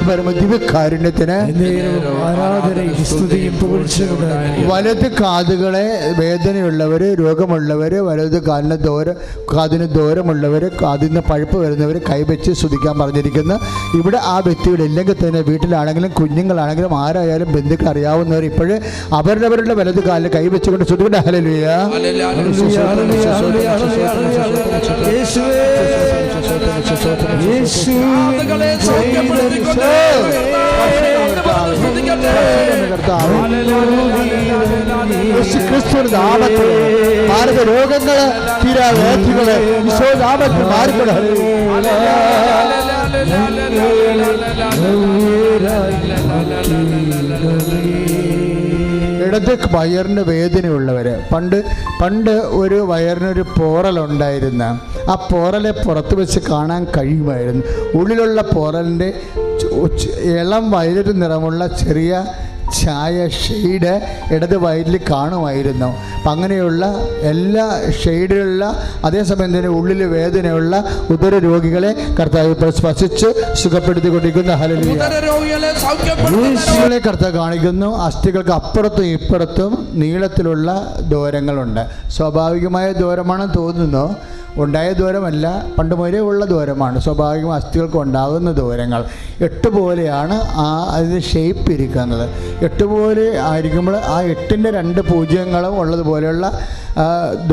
പരമദിവ്യകാരുണ്യത്തിന് വലത് കാതുകളെ വേദനയുള്ളവർ, രോഗമുള്ളവർ, വലത് കാതിന് ദൂരമുള്ളവർ, കാതിന് പഴുപ്പ് വരുന്നവർ കൈവച്ച് സ്തുതിക്കാൻ പറഞ്ഞിരിക്കുന്നു. ഇവിടെ ആ വ്യക്തിയുടെ ഇല്ലെങ്കിൽ തന്നെ വീട്ടിലാണെങ്കിലും കുഞ്ഞുങ്ങളാണെങ്കിലും ആരായാലും ബന്ധുക്കൾ അറിയാവുന്നവർ ഇപ്പോഴും അവരുടെ വലത് കാലിൽ കൈവച്ചുകൊണ്ട് സ്തുതിക്കട്ടെ. ഹല്ലേലൂയ. ഭാരത രോഗങ്ങള്, തീരാവേദികള് നാമത്തിൽ മാറിക്കൊണ്ട് ഇടത് വയറിന് വേദനയുള്ളവര്, പണ്ട് ഒരു വയറിനൊരു പോറലുണ്ടായിരുന്ന ആ പോറലെ പുറത്ത് വെച്ച് കാണാൻ കഴിയുമായിരുന്നു. ഉള്ളിലുള്ള പോറലിൻ്റെ ഇളം വയലറ്റ് നിറമുള്ള ചെറിയ ചായ ഷെയ്ഡ് ഇടത് വയറ്റിൽ കാണുമായിരുന്നു. അപ്പം അങ്ങനെയുള്ള എല്ലാ ഷെയ്ഡിലുള്ള, അതേസമയം തന്നെ ഉള്ളിൽ വേദനയുള്ള ഉദര രോഗികളെ കർത്താവ് സ്പർശിച്ച് സുഖപ്പെടുത്തിക്കൊണ്ടിരിക്കുന്ന ഹല്ലേലൂയ കർത്താവ് കാണിക്കുന്നു. അസ്ഥികൾക്ക് അപ്പുറത്തും ഇപ്പുറത്തും നീളത്തിലുള്ള ദ്വാരങ്ങളുണ്ട്. സ്വാഭാവികമായ ദ്വാരമാണെന്ന് തോന്നുന്നു, ഉണ്ടായ ദൂരമല്ല, പണ്ട് മുതലേ ഉള്ള ദൂരമാണ്. സ്വാഭാവികം അസ്ഥികൾക്ക് ഉണ്ടാകുന്ന ദൂരങ്ങൾ 8 പോലെയാണ് അതിന് ഷേപ്പ് ഇരിക്കുന്നത്. 8 പോലെ ആയിരിക്കുമ്പോൾ ആ 8ൻ്റെ 2 പൂജ്യങ്ങളും ഉള്ളതുപോലെയുള്ള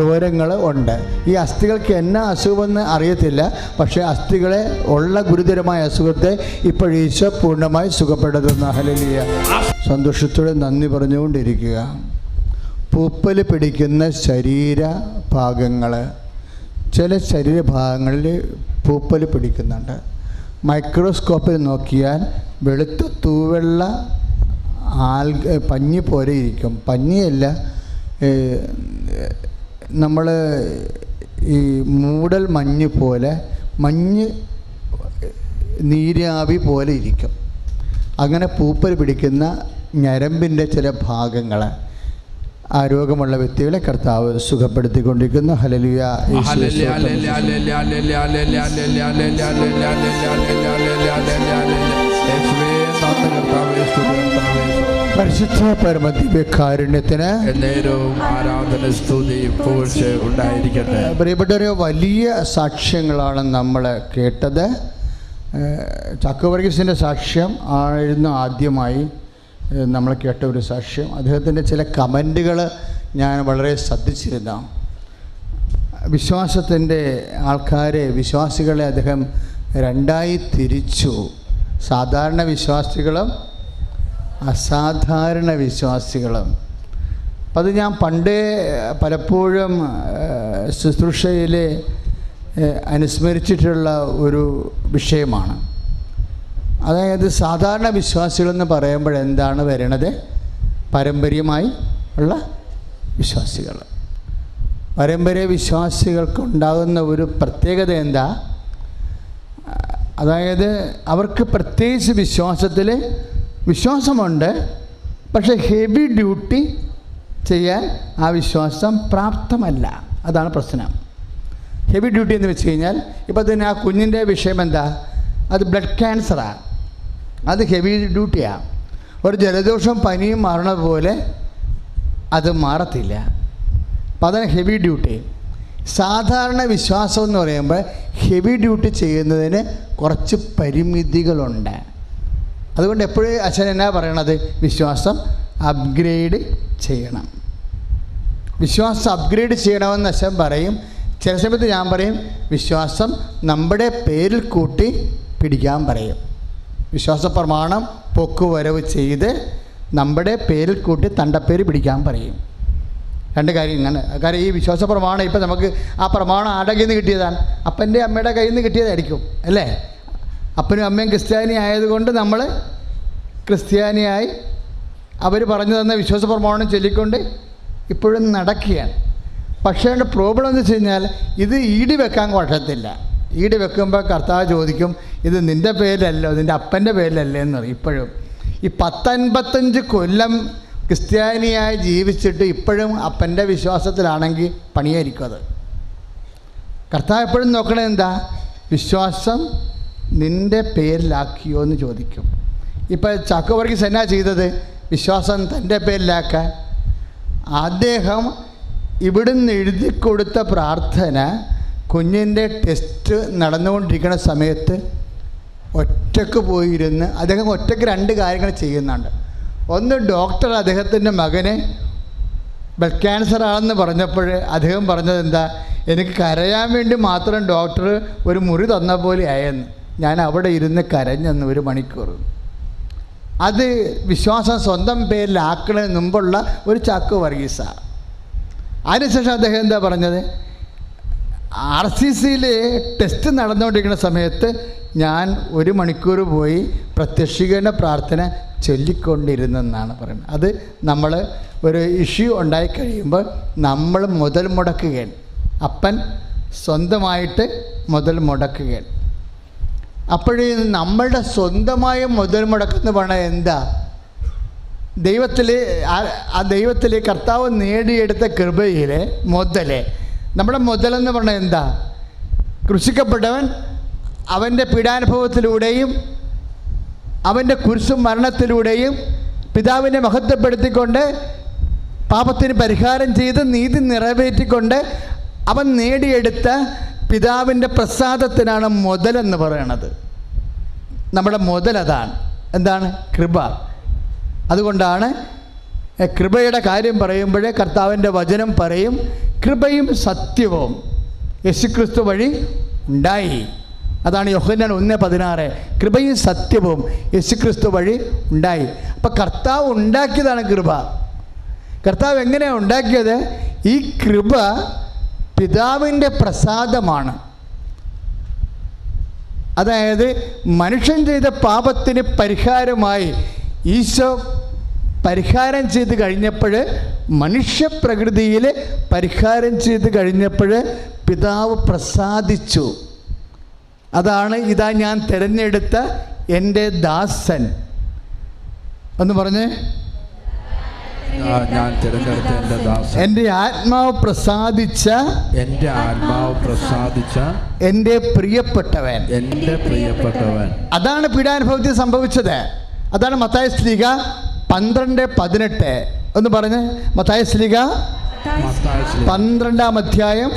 ദൂരങ്ങൾ ഉണ്ട്. ഈ അസ്ഥികൾക്ക് എന്നാ അസുഖമെന്ന് അറിയത്തില്ല, പക്ഷേ അസ്ഥികളെ ഉള്ള ഗുരുതരമായ അസുഖത്തെ ഇപ്പോൾ ഈശോ പൂർണ്ണമായി സുഖപ്പെടുത്തുന്ന ഹല്ലേലൂയ. സന്തോഷത്തോടെ നന്ദി പറഞ്ഞുകൊണ്ടിരിക്കുക. പൂപ്പൽ പിടിക്കുന്ന ശരീരഭാഗങ്ങൾ, ചില ശരീരഭാഗങ്ങളിൽ പൂപ്പൽ പിടിക്കുന്നുണ്ട്. മൈക്രോസ്കോപ്പിൽ നോക്കിയാൽ വെളുത്ത തൂവെള്ള പഞ്ഞി പോലെ ഇരിക്കും. പഞ്ഞിയല്ല, നമ്മൾ ഈ മൂടൽ മഞ്ഞ് പോലെ, മഞ്ഞ് നീരാവി പോലെ ഇരിക്കും. അങ്ങനെ പൂപ്പൽ പിടിക്കുന്ന ഞരമ്പിൻ്റെ ചില ഭാഗങ്ങൾ, ആ രോഗമുള്ള വ്യക്തികളെ കർത്താവ് സുഖപ്പെടുത്തിക്കൊണ്ടിരിക്കുന്നു. ഹല്ലേലൂയ. പരിശുദ്ധ പരമദിവ്യകാരുണ്യത്തിന് ഉണ്ടായിരിക്കട്ടെ. പ്രിയപ്പെട്ടവരെ, വലിയ സാക്ഷ്യങ്ങളാണ് നമ്മൾ കേട്ടത്. ചാക്കോവർഗീസിൻ്റെ സാക്ഷ്യം ആയിരുന്നു ആദ്യമായി നമ്മൾ കേട്ട ഒരു സാക്ഷ്യം. അദ്ദേഹത്തിൻ്റെ ചില കമൻറ്റുകൾ ഞാൻ വളരെ ശ്രദ്ധിച്ചിരുന്നു. വിശ്വാസത്തിൻ്റെ ആൾക്കാരെ, വിശ്വാസികളെ അദ്ദേഹം രണ്ടായി തിരിച്ചു. സാധാരണ വിശ്വാസികളും അസാധാരണ വിശ്വാസികളും. അപ്പം അത് ഞാൻ പണ്ടേ പലപ്പോഴും ശുശ്രൂഷയിൽ അനുസ്മരിച്ചിട്ടുള്ള ഒരു വിഷയമാണ്. അതായത് സാധാരണ വിശ്വാസികളെന്ന് പറയുമ്പോൾ എന്താണ് വരണത്? പാരമ്പര്യമായി ഉള്ള വിശ്വാസികൾ. പാരമ്പര്യ വിശ്വാസികൾക്കുണ്ടാകുന്ന ഒരു പ്രത്യേകത എന്താ? അതായത് അവർക്ക് പ്രത്യേകിച്ച് വിശ്വാസത്തിൽ വിശ്വാസമുണ്ട്, പക്ഷേ ഹെവി ഡ്യൂട്ടി ചെയ്യാൻ ആ വിശ്വാസം പ്രാപ്തമല്ല. അതാണ് പ്രശ്നം. ഹെവി ഡ്യൂട്ടി എന്ന് വെച്ച് കഴിഞ്ഞാൽ, ഇപ്പോൾ തന്നെ ആ കുഞ്ഞിൻ്റെ വിഷയം എന്താ? അത് ബ്ലഡ് ക്യാൻസറാണ്. അത് ഹെവി ഡ്യൂട്ടിയാണ്. ഒരു ജലദോഷവും പനിയും മാറണ പോലെ അത് മാറത്തില്ല. അപ്പം അതാണ് ഹെവി ഡ്യൂട്ടി. സാധാരണ വിശ്വാസം എന്ന് പറയുമ്പോൾ ഹെവി ഡ്യൂട്ടി ചെയ്യുന്നതിന് കുറച്ച് പരിമിതികളുണ്ട്. അതുകൊണ്ട് എപ്പോഴും അച്ഛൻ എന്നാ പറയണത്? വിശ്വാസം അപ്ഗ്രേഡ് ചെയ്യണം. വിശ്വാസം അപ്ഗ്രേഡ് ചെയ്യണമെന്ന് അച്ഛൻ പറയും. ചില സമയത്ത് ഞാൻ പറയും വിശ്വാസം നമ്മുടെ പേരിൽ കൂട്ടി പിടിക്കാൻ പറയും. വിശ്വാസ പ്രമാണം പൊക്കുവരവ് ചെയ്ത് നമ്മുടെ പേരിൽ കൂട്ടി തണ്ടപ്പേര് പിടിക്കാൻ പറയും. രണ്ട് കാര്യം ഇങ്ങനെ. കാര്യം ഈ വിശ്വാസ പ്രമാണം ഇപ്പം നമുക്ക് ആ പ്രമാണം ആരുടെ കയ്യിൽ നിന്ന് കിട്ടിയതാണ്? അപ്പൻ്റെ അമ്മയുടെ കയ്യിൽ നിന്ന് കിട്ടിയതായിരിക്കും അല്ലേ? അപ്പനും അമ്മയും ക്രിസ്ത്യാനി ആയതുകൊണ്ട് നമ്മൾ ക്രിസ്ത്യാനിയായി അവർ പറഞ്ഞു തന്ന വിശ്വാസ പ്രമാണം ചൊല്ലിക്കൊണ്ട് ഇപ്പോഴും നടക്കുകയാണ്. പക്ഷേ പ്രോബ്ലം എന്ന് വെച്ച് കഴിഞ്ഞാൽ ഇത് ഈട് വെക്കാൻ കുഴപ്പത്തില്ല. ഈട് വെക്കുമ്പോൾ കർത്താവ് ചോദിക്കും, ഇത് നിൻ്റെ പേരിലല്ലോ, നിൻ്റെ അപ്പൻ്റെ പേരിലല്ലേ എന്ന് പറയും. ഇപ്പോഴും ഈ 10-55 കൊല്ലം ക്രിസ്ത്യാനിയായി ജീവിച്ചിട്ട് ഇപ്പോഴും അപ്പൻ്റെ വിശ്വാസത്തിലാണെങ്കിൽ പണിയായിരിക്കും അത്. കർത്താവ് എപ്പോഴും നോക്കണത് എന്താ? വിശ്വാസം നിൻ്റെ പേരിലാക്കിയോ എന്ന് ചോദിക്കും. ഇപ്പം ചാക്കോ വർഗീസ് എന്നാ ചെയ്തത്? വിശ്വാസം തൻ്റെ പേരിലാക്കാൻ അദ്ദേഹം ഇവിടുന്ന് എഴുതി കൊടുത്ത പ്രാർത്ഥന കുഞ്ഞിൻ്റെ ടെസ്റ്റ് നടന്നുകൊണ്ടിരിക്കുന്ന സമയത്ത് ഒറ്റക്ക് പോയിരുന്ന് അദ്ദേഹം ഒറ്റയ്ക്ക് 2 കാര്യങ്ങൾ ചെയ്യുന്നുണ്ട്. ഒന്ന്, ഡോക്ടർ അദ്ദേഹത്തിൻ്റെ മകനെ ബ്ലഡ് ക്യാൻസർ ആണെന്ന് പറഞ്ഞപ്പോൾ അദ്ദേഹം പറഞ്ഞത് എന്താ? എനിക്ക് കരയാൻ വേണ്ടി മാത്രം ഡോക്ടർ ഒരു മുറി തന്ന പോലെ ആയെന്ന്. ഞാൻ അവിടെ ഇരുന്ന് കരഞ്ഞെന്ന് 1 മണിക്കൂർ. അത് വിശ്വാസം സ്വന്തം പേരിലാക്കുന്നതിന് മുമ്പുള്ള ഒരു ചാക്കോ വർഗീസാണ്. അതിനുശേഷം അദ്ദേഹം എന്താ പറഞ്ഞത്? RCCയിൽ ടെസ്റ്റ് നടന്നുകൊണ്ടിരിക്കുന്ന സമയത്ത് ഞാൻ 1 മണിക്കൂർ പോയി പ്രത്യക്ഷീകരണ പ്രാർത്ഥന ചൊല്ലിക്കൊണ്ടിരുന്നെന്നാണ് പറയുന്നത്. അത് നമ്മൾ ഒരു ഇഷ്യൂ ഉണ്ടായിക്കഴിയുമ്പോൾ നമ്മൾ മുതൽ മുടക്കുകയാണ്. അപ്പൻ സ്വന്തമായിട്ട് മുതൽ മുടക്കുകയാണ്. അപ്പോഴേ നമ്മളുടെ സ്വന്തമായ മുതൽ മുടക്കെന്ന് പറഞ്ഞാൽ എന്താ? ദൈവത്തിൽ കർത്താവ് നേടിയെടുത്ത കൃപയിലെ മുതലേ. നമ്മുടെ മുതലെന്ന് പറഞ്ഞാൽ എന്താ? ക്രൂശിക്കപ്പെട്ടവൻ അവൻ്റെ പീഡാനുഭവത്തിലൂടെയും അവൻ്റെ കുരിശു മരണത്തിലൂടെയും പിതാവിനെ മഹത്വപ്പെടുത്തിക്കൊണ്ട് പാപത്തിന് പരിഹാരം ചെയ്ത് നീതി നിറവേറ്റിക്കൊണ്ട് അവൻ നേടിയെടുത്ത പിതാവിൻ്റെ പ്രസാദത്തിനാണ് മുതലെന്ന് പറയണത്. നമ്മുടെ മുതലതാണ്. എന്താണ്? കൃപ. അതുകൊണ്ടാണ് കൃപയുടെ കാര്യം പറയുമ്പോഴേ കർത്താവിൻ്റെ വചനം പറയും, കൃപയും സത്യവും യേശുക്രിസ്തു വഴി ഉണ്ടായി. അതാണ് യോഹന്നാൻ 1:16. കൃപയും സത്യവും യേശുക്രിസ്തു വഴി ഉണ്ടായി. അപ്പം കർത്താവ് ഉണ്ടാക്കിയതാണ് കൃപ. കർത്താവ് എങ്ങനെയാണ് ഉണ്ടാക്കിയത്? ഈ കൃപ പിതാവിൻ്റെ പ്രസാദമാണ്. അതായത് മനുഷ്യൻ ചെയ്ത പാപത്തിന് പരിഹാരമായി ഈശോ പരിഹാരം ചെയ്ത് കഴിഞ്ഞപ്പോൾ, മനുഷ്യപ്രകൃതിയിൽ പരിഹാരം ചെയ്ത് കഴിഞ്ഞപ്പോൾ പിതാവ് പ്രസാദിച്ചു. അതാണ് ഇതാ ഞാൻ തിരഞ്ഞെടുത്ത എൻ്റെ ദാസൻ എന്ന് പറഞ്ഞ്, ഞാൻ തിരഞ്ഞെടുത്ത എൻ്റെ ദാസൻ, എൻ്റെ ആത്മാവ് പ്രസാദിച്ച എൻ്റെ പ്രിയപ്പെട്ടവൻ. അതാണ് പീഡാനുഭവത്തിൽ സംഭവിച്ചത്. അതാണ് മത്തായി ശ്ലീഹ 12:18 എന്ന് പറഞ്ഞ്. മത്തായി ശ്ലീഹ 12-ാം അധ്യായം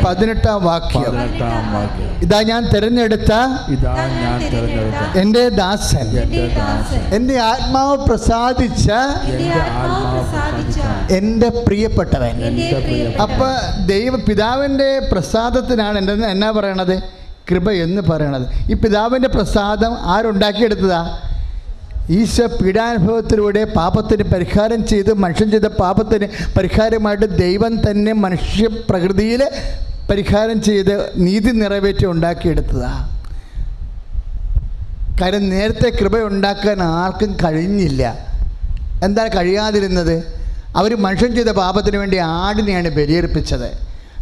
18-ാം വാക്യം. ഇതാ ഞാൻ തിരഞ്ഞെടുത്ത എൻ്റെ ദാസൻ, എൻ്റെ ആത്മാവ് പ്രസാദിച്ച എൻ്റെ പ്രിയപ്പെട്ടവൻ. അപ്പൊ പിതാവിൻ്റെ പ്രസാദത്തിനാണ് എന്നാ പറയണത്? കൃപ എന്ന് പറയണത്. ഈ പിതാവിൻ്റെ പ്രസാദം ആരുണ്ടാക്കിയെടുത്തതാ? ഈശോ പീഡാനുഭവത്തിലൂടെ പാപത്തിന് പരിഹാരം ചെയ്ത് മനുഷ്യൻ ചെയ്ത പാപത്തിന് പരിഹാരമായിട്ട് ദൈവം തന്നെ മനുഷ്യ പ്രകൃതിയിൽ പരിഹാരം ചെയ്ത് നീതി നിറവേറ്റി ഉണ്ടാക്കിയെടുത്തതാണ്. കാര്യം നേരത്തെ കൃപ ഉണ്ടാക്കാൻ ആർക്കും കഴിഞ്ഞില്ല. എന്താണ് കഴിയാതിരുന്നത്? അവർ മനുഷ്യൻ ചെയ്ത പാപത്തിന് വേണ്ടി ആടിനെയാണ് ബലിയർപ്പിച്ചത്.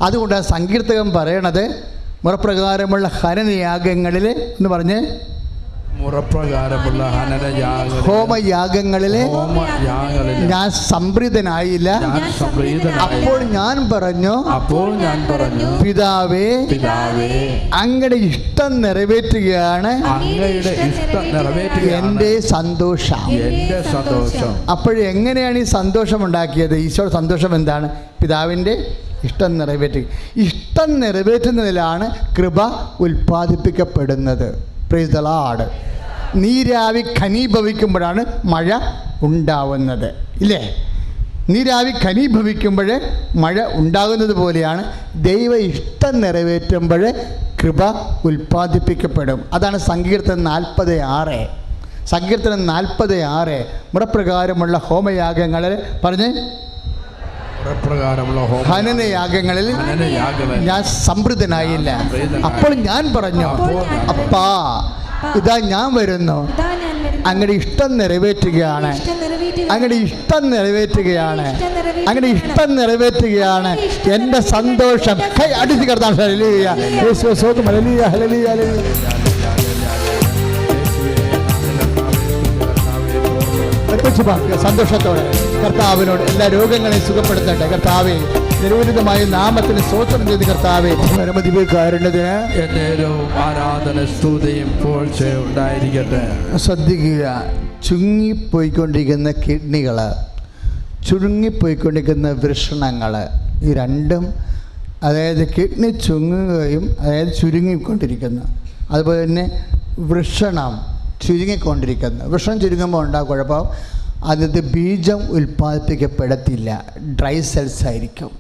അതുകൊണ്ടാണ് സങ്കീർത്തകൻ പറയണത്, മുറപ്രകാരമുള്ള ഹനനയാഗങ്ങളിൽ എന്ന് പറഞ്ഞ്, ഹോമയാഗങ്ങളിലെ ഞാൻ സംപ്രീതനായില്ല. അപ്പോൾ ഞാൻ പറഞ്ഞു, പിതാവേ, അങ്ങയുടെ ഇഷ്ടം നിറവേറ്റുകയാണ് എൻ്റെ സന്തോഷം. അപ്പോഴെങ്ങനെയാണ് ഈ സന്തോഷം ഉണ്ടാക്കിയത്? ഈശോ സന്തോഷം എന്താണ്? പിതാവിൻ്റെ ഇഷ്ടം നിറവേറ്റുക. ഇഷ്ടം നിറവേറ്റുന്നതിലാണ് കൃപ ഉൽപ്പാദിപ്പിക്കപ്പെടുന്നത്. Praise the Lord. നീരാവി ഘനീഭവിക്കുമ്പോഴാണ് മഴ ഉണ്ടാവുന്നത്, ഇല്ലേ? നീരാവി ഘനീഭവിക്കുമ്പോൾ മഴ ഉണ്ടാകുന്നത് പോലെയാണ് ദൈവ ഇഷ്ടം നിറവേറ്റുമ്പോൾ കൃപ ഉൽപ്പാദിപ്പിക്കപ്പെടും. അതാണ് സങ്കീർത്തനം 40:6. സങ്കീർത്തനം 40:6 മുറപ്രകാരമുള്ള ഹോമയാഗങ്ങളിൽ പറഞ്ഞ്, ഹനനയാഗങ്ങളിൽ ഞാൻ സംപ്രീതനായില്ല. അപ്പോൾ ഞാൻ പറഞ്ഞു, അപ്പാ, ഇതാ ഞാൻ വരുന്നു, അങ്ങയുടെ ഇഷ്ടം നിറവേറ്റുകയാണ്, അങ്ങയുടെ ഇഷ്ടം നിറവേറ്റുകയാണ്, അങ്ങയുടെ ഇഷ്ടം നിറവേറ്റുകയാണ് എൻ്റെ സന്തോഷം. കൈ അടിച്ച് കിടത്താൻ സന്തോഷത്തോടെ കർത്താവിനോട് എല്ലാ രോഗങ്ങളെയും സുഖപ്പെടുത്തട്ടെ. കർത്താവേ, നിരവധിതമായ നാമത്തിന് സ്തോത്രം ചെയ്ത് കർത്താവേ പരമദിവ്യകാരുണ്യത്തിന് എന്നേരവും ആരാധന സ്തുതിയും പോഴ്ചയും ഉണ്ടായിരിക്കട്ടെ. ശ്രദ്ധിക്കുക. ചുങ്ങിപ്പോയിക്കൊണ്ടിരിക്കുന്ന കിഡ്നികൾ, ചുരുങ്ങിപ്പോയിക്കൊണ്ടിരിക്കുന്ന വൃഷണങ്ങൾ, ഈ രണ്ടും, അതായത് കിഡ്നി ചുങ്ങുകയും അതായത് ചുരുങ്ങിക്കൊണ്ടിരിക്കുന്നു, അതുപോലെ തന്നെ വൃഷണം ചുരുങ്ങിക്കൊണ്ടിരിക്കുന്നു. വൃഷണം ചുരുങ്ങുമ്പോൾ ഉണ്ടാകും കുഴപ്പം, അതിൻ്റെ ബീജം ഉൽപ്പാദിപ്പിക്കപ്പെടത്തില്ല, ഡ്രൈ സെൽസ് ആയിരിക്കും.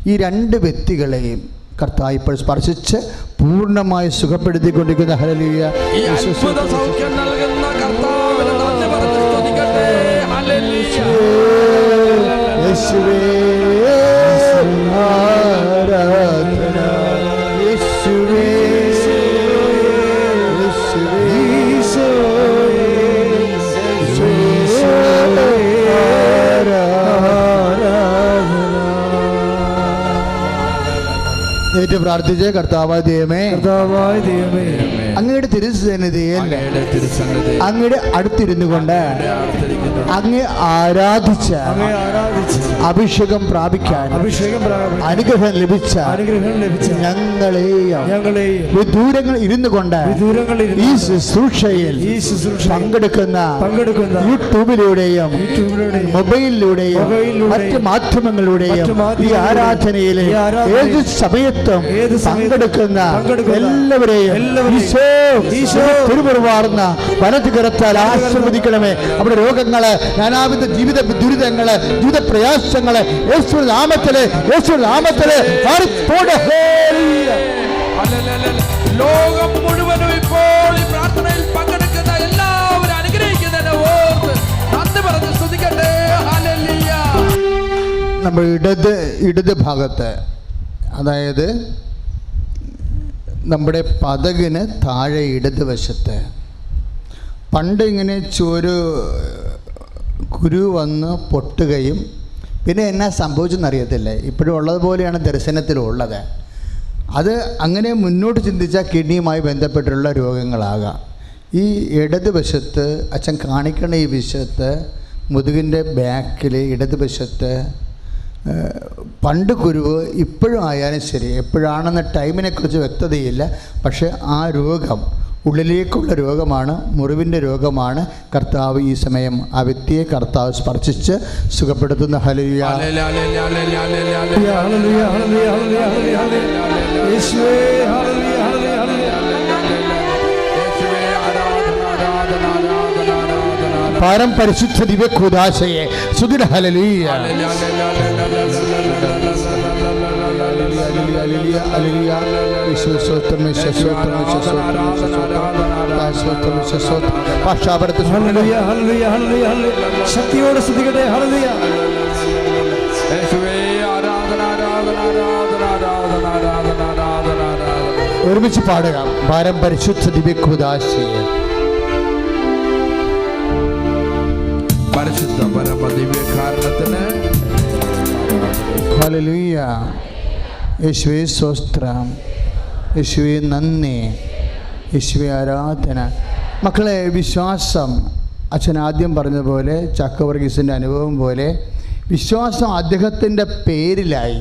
ഈ രണ്ട് വ്യക്തികളെയും കർത്താവ് ഇപ്പോൾ സ്പർശിച്ച് പൂർണ്ണമായി സുഖപ്പെടുത്തിക്കൊണ്ടിരിക്കുന്ന ഹല്ലേലൂയ. ഈ അത്ഭുത സൗഖ്യം നൽകുന്ന കർത്താവിനെ നന്ദി പറഞ്ഞ് സ്തുതിക്കട്ടെ. ഹല്ലേലൂയ. യേശുവേ ആരാധന, യേശുവേ ഏറ്റു പ്രാർത്ഥിച്ച് കർത്താവായ ദൈവമേ, അങ്ങയുടെ തിരുസന്നിധിയിൽ അങ്ങയുടെ അടുത്തിരുന്നു കൊണ്ട് അങ്ങേ ആരാധിച്ച് അഭിഷേകം പ്രാപിക്കാൻ അനുഗ്രഹം ലഭിച്ച ഞങ്ങളെയും വിദൂരങ്ങൾ ഇരുന്നു കൊണ്ട് ഈ ശുശ്രൂഷയിൽ പങ്കെടുക്കുന്ന യൂട്യൂബിലൂടെയും മൊബൈലിലൂടെയും മറ്റ് മാധ്യമങ്ങളിലൂടെയും ഈ ആരാധനയിലെ ഏത് സമയത്തും പങ്കെടുക്കുന്ന എല്ലാവരെയും തിരുമുറുവാർന്ന വലത് കരത്താൽ ആശീർവദിക്കണമേ. അവിടെ രോഗങ്ങള്, നാനാവിധ ജീവിത ദുരിതങ്ങള്, ജീവിത പ്രയാസങ്ങള് യേശുവിന്റെ നാമത്തില് ലോകം മുഴുവനും ഇപ്പോൾ ഈ പ്രാർത്ഥനയിൽ പങ്കെടുക്കുന്ന എല്ലാവരും അനുഗ്രഹിക്കുന്നതിനെ ഓർത്ത് നന്ദി പറഞ്ഞ് സ്തുതിക്കട്ടെ. ഹല്ലേലൂയ. നമ്മൾ ഇടത് ഭാഗത്ത്, അതായത് നമ്മുടെ പതകിന് താഴെ ഇടതുവശത്ത് പണ്ട് ഇങ്ങനെ കുരു വന്ന് പൊട്ടുകയും പിന്നെ എന്നാ സംഭവിച്ചെന്നറിയത്തില്ല, ഇപ്പോഴും ഉള്ളതുപോലെയാണ് ദർശനത്തിലുള്ളത്. അത് അങ്ങനെ മുന്നോട്ട് ചിന്തിച്ചാൽ കിഡ്നിയുമായി ബന്ധപ്പെട്ടുള്ള രോഗങ്ങളാകാം. ഈ ഇടതുവശത്ത് അച്ഛൻ കാണിക്കണ ഈ വശത്ത് മുതുകിൻ്റെ ബാക്കിൽ ഇടതുവശത്ത് പണ്ട് കുരുവ് ഇപ്പോഴും ആയാലും ശരി, എപ്പോഴാണെന്ന ടൈമിനെക്കുറിച്ച് വ്യക്തതയില്ല, പക്ഷേ ആ രോഗം ഉള്ളിലേക്കുള്ള രോഗമാണ്, മുറിവിൻ്റെ രോഗമാണ്. കർത്താവ് ഈ സമയം ആ വ്യക്തിയെ കർത്താവ് സ്പർശിച്ച് സുഖപ്പെടുത്തുന്ന ഹല്ലേലൂയ. പാരം പരിശുദ്ധ ദിവ്യ കൂദാശയെ സുദിന ഹല്ലേലൂയ. ശക്തിയോടെ സ്തുതിക്കട്ടെ. ഹല്ലേലൂയ. ഒരുമിച്ച് പാടുക. പാരം പരിശുദ്ധ ദിവ്യ കൂദാശയെ. പരിശുദ്ധ പരമദിവ്യകാരണത്തിന് ഹല്ലേലൂയ. യേശുവേ സ്തോത്രം, യേശുവേ നന്ദി, യേശുവേ ആരാധന. മക്കളെ, വിശ്വാസം അച്ഛൻ ആദ്യം പറഞ്ഞതുപോലെ ചക്കവർഗീസിൻ്റെ അനുഭവം പോലെ വിശ്വാസം അദ്ദേഹത്തിൻ്റെ പേരിലായി.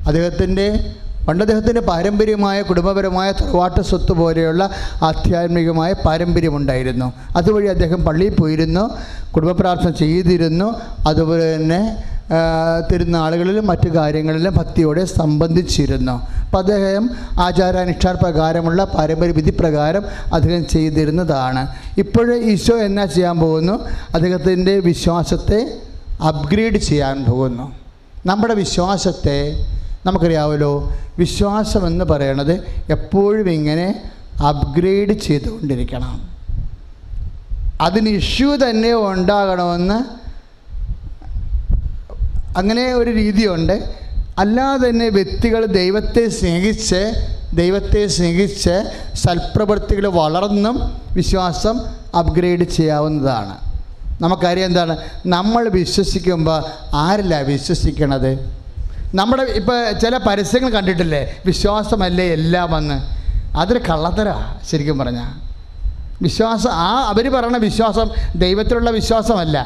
അദ്ദേഹത്തിൻ്റെ പാരമ്പര്യമായ കുടുംബപരമായ തറവാട്ട് സ്വത്ത് പോലെയുള്ള ആധ്യാത്മികമായ പാരമ്പര്യമുണ്ടായിരുന്നു. അതുവഴി അദ്ദേഹം പള്ളിയിൽ പോയിരുന്നു, കുടുംബ പ്രാർത്ഥന ചെയ്തിരുന്നു, അതുപോലെ തന്നെ തിരുനാളുകളിലും മറ്റു കാര്യങ്ങളിലും ഭക്തിയോടെ സംബന്ധിച്ചിരുന്നു. അപ്പോൾ അദ്ദേഹം ആചാരാനുഷ്ഠാന പ്രകാരമുള്ള പാരമ്പര്യ വിധി പ്രകാരം അദ്ദേഹം ചെയ്തിരുന്നതാണ്. ഇപ്പോഴേ ഈശോ എന്നാ ചെയ്യാൻ പോകുന്നു? അദ്ദേഹത്തിൻ്റെ വിശ്വാസത്തെ അപ്ഗ്രേഡ് ചെയ്യാൻ പോകുന്നു. നമ്മുടെ വിശ്വാസത്തെ നമുക്കറിയാമല്ലോ, വിശ്വാസമെന്ന് പറയണത് എപ്പോഴും ഇങ്ങനെ അപ്ഗ്രേഡ് ചെയ്തുകൊണ്ടിരിക്കണം. അതിന് ഇഷ്യൂ തന്നെ ഉണ്ടാകണമെന്ന് അങ്ങനെ ഒരു രീതിയുണ്ട്. അല്ലാതെ തന്നെ വ്യക്തികൾ ദൈവത്തെ സ്നേഹിച്ച് സൽപ്രവൃത്തികൾ വളർന്നും വിശ്വാസം അപ്ഗ്രേഡ് ചെയ്യാവുന്നതാണ്. നമുക്കറിയാം എന്താണ്, നമ്മൾ വിശ്വസിക്കുമ്പോൾ ആരല്ല വിശ്വസിക്കണത്? നമ്മുടെ ഇപ്പോൾ ചില പരസ്യങ്ങൾ കണ്ടിട്ടില്ലേ, വിശ്വാസമല്ലേ എല്ലാം വന്ന്. അതൊരു കള്ളത്തരാ ശരിക്കും പറഞ്ഞാൽ. വിശ്വാസം അവർ പറയുന്ന വിശ്വാസം ദൈവത്തിലുള്ള വിശ്വാസമല്ല,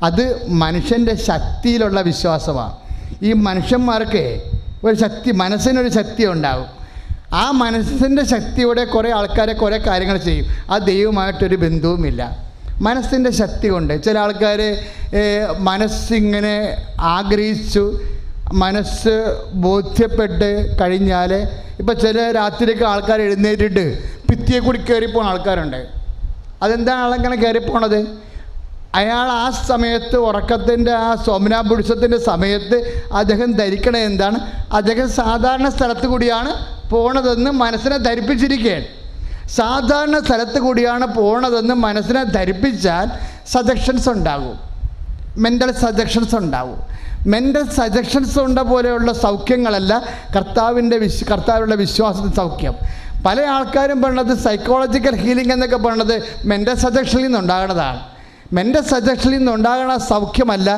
അത് മനുഷ്യൻ്റെ ശക്തിയിലുള്ള വിശ്വാസമാണ്. ഈ മനുഷ്യന്മാർക്ക് ഒരു ശക്തി, മനസ്സിനൊരു ശക്തി ഉണ്ടാകും. ആ മനസ്സിൻ്റെ ശക്തിയോടെ കുറേ ആൾക്കാരെ കുറേ കാര്യങ്ങൾ ചെയ്യും. ആ ദൈവമായിട്ടൊരു ബന്ധവുമില്ല. മനസ്സിൻ്റെ ശക്തി കൊണ്ട് ചില ആൾക്കാർ മനസ്സിങ്ങനെ ആഗ്രഹിച്ചു, മനസ്സ് ബോധ്യപ്പെട്ട് കഴിഞ്ഞാൽ, ഇപ്പം ചില രാത്രിയൊക്കെ ആൾക്കാർ എഴുന്നേറ്റിട്ട് ഭിത്തിയെ കൂടി കയറിപ്പോണ ആൾക്കാരുണ്ട്. അതെന്താണ് ആളെങ്ങനെ കയറിപ്പോണത്? അയാൾ ആ സമയത്ത് ഉറക്കത്തിൻ്റെ ആ സോമനാപുരുഷത്തിൻ്റെ സമയത്ത് അദ്ദേഹം ധരിക്കണത് എന്താണ്? അദ്ദേഹം സാധാരണ സ്ഥലത്ത് കൂടിയാണ് പോണതെന്ന് മനസ്സിനെ ധരിപ്പിച്ചിരിക്കുകയാണ്. സാധാരണ സ്ഥലത്ത് കൂടിയാണ് പോണതെന്ന് മനസ്സിനെ ധരിപ്പിച്ചാൽ സജഷൻസ് ഉണ്ടാകും, മെൻ്റൽ സജഷൻസ് ഉണ്ടാകും. മെൻ്റൽ സജഷൻസ് ഉണ്ട പോലെയുള്ള സൗഖ്യങ്ങളല്ല കർത്താവിലുള്ള വിശ്വാസത്തിൽ സൗഖ്യം. പല ആൾക്കാരും പറഞ്ഞത് സൈക്കോളജിക്കൽ ഹീലിംഗ് എന്നൊക്കെ പറഞ്ഞത് മെൻ്റൽ സജഷനിൽ നിന്നുണ്ടാകുന്നതാണ്. മെൻ്റൽ സജഷനിൽ നിന്നുണ്ടാകുന്ന സൗഖ്യമല്ല,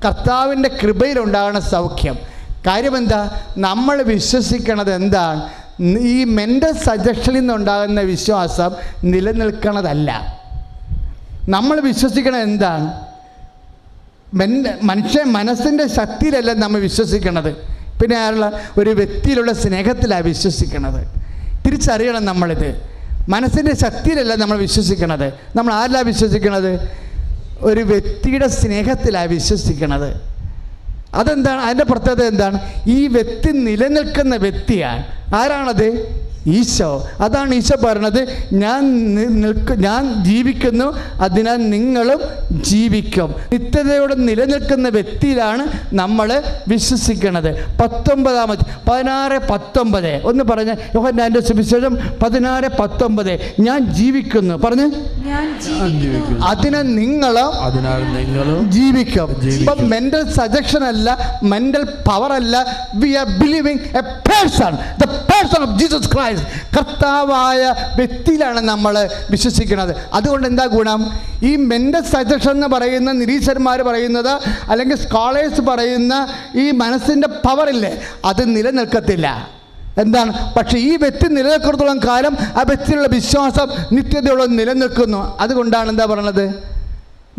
കർത്താവിൻ്റെ കൃപയിലുണ്ടാകുന്ന സൗഖ്യം. കാര്യമെന്താ? നമ്മൾ വിശ്വസിക്കണത് എന്താണ്? ഈ മെൻ്റൽ സജഷനിൽ നിന്നുണ്ടാകുന്ന വിശ്വാസം നിലനിൽക്കണതല്ല. നമ്മൾ വിശ്വസിക്കണത് എന്താണ്? മനസ്സിൻ്റെ ശക്തിയിലല്ല നമ്മൾ വിശ്വസിക്കണത്. പിന്നെ ആരുള്ള ഒരു വ്യക്തിയിലുള്ള സ്നേഹത്തിലാണ് വിശ്വസിക്കണത്. തിരിച്ചറിയണം നമ്മളിത്. മനസ്സിൻ്റെ ശക്തിയിലല്ല നമ്മൾ വിശ്വസിക്കണത്. നമ്മൾ ആരിലാണ് വിശ്വസിക്കണത്? ഒരു വ്യക്തിയുടെ സ്നേഹത്തിലാണ് വിശ്വസിക്കണത്. അതെന്താണ്? അതിൻ്റെ പ്രത്യേകത എന്താണ്? ഈ വ്യക്തി നിലനിൽക്കുന്ന വ്യക്തിയാണ്. ആരാണത്? ഈശോ. അതാണ് ഈശോ പറഞ്ഞത്, ഞാൻ ജീവിക്കുന്നു, അതിനാൽ നിങ്ങളും ജീവിക്കും. നിത്യതയോടെ നിലനിൽക്കുന്ന വ്യക്തിയിലാണ് നമ്മൾ വിശ്വസിക്കുന്നത്. 16:19 ഒന്ന് പറഞ്ഞ്, യോഹന്നാന്റെ സുവിശേഷം 16:19. ഞാൻ ജീവിക്കുന്നു പറഞ്ഞ്, അതിനാൽ നിങ്ങളും ജീവിക്കും. ഇപ്പം മെന്റൽ സജഷൻ അല്ല, മെന്റൽ പവർ അല്ല. We are believing a person, the person of Jesus Christ. കർത്താവായ വ്യക്തിയിലാണ് നമ്മൾ വിശ്വസിക്കുന്നത്. അതുകൊണ്ട് എന്താ ഗുണം? ഈ മെൻ്റൽ സജഷൻ എന്ന് പറയുന്ന നിരീശ്വരന്മാർ പറയുന്നത്, അല്ലെങ്കിൽ സ്കോളേഴ്സ് പറയുന്ന ഈ മനസ്സിൻ്റെ പവറില്ലേ, അത് നിലനിൽക്കത്തില്ല. എന്താണ്? പക്ഷേ ഈ വ്യക്തി നിലനിൽക്കുന്നിടത്തോളം കാലം ആ വ്യക്തിയിലുള്ള വിശ്വാസം നിത്യതയോളം നിലനിൽക്കുന്നു. അതുകൊണ്ടാണ് എന്താ പറയുന്നത്?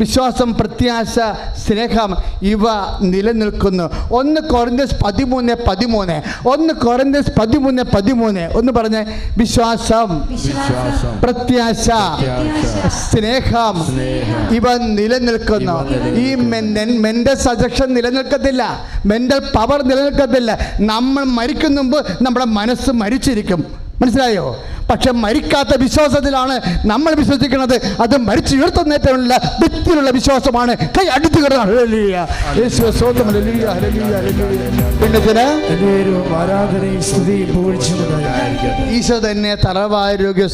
വിശ്വാസം, പ്രത്യാശ, സ്നേഹം ഇവ നിലനിൽക്കുന്നു. 1 കൊരിന്ത്യസ് 13:13. 1 കൊരിന്ത്യസ് 13:13 ഒന്ന് പറഞ്ഞേ. വിശ്വാസം, പ്രത്യാശ, സ്നേഹം ഇവ നിലനിൽക്കുന്നു. ഈ മെൻ്റൽ സജഷൻ നിലനിൽക്കത്തില്ല, മെൻ്റൽ പവർ നിലനിൽക്കത്തില്ല. നമ്മൾ മരിക്കുന്ന മുമ്പ് നമ്മുടെ മനസ്സ് മരിച്ചിരിക്കും. മനസ്സിലായോ? പക്ഷെ മരിക്കാത്ത വിശ്വാസത്തിലാണ് നമ്മൾ വിശ്വസിക്കുന്നത്. അത് മരിച്ചു ഉയർത്തുന്നേറ്റമുള്ള വ്യക്തിയിലുള്ള വിശ്വാസമാണ്. കൈ അടുത്ത് കിടന്നാണ്. ഈശോ തന്നെ തറവായ രോഗിയെ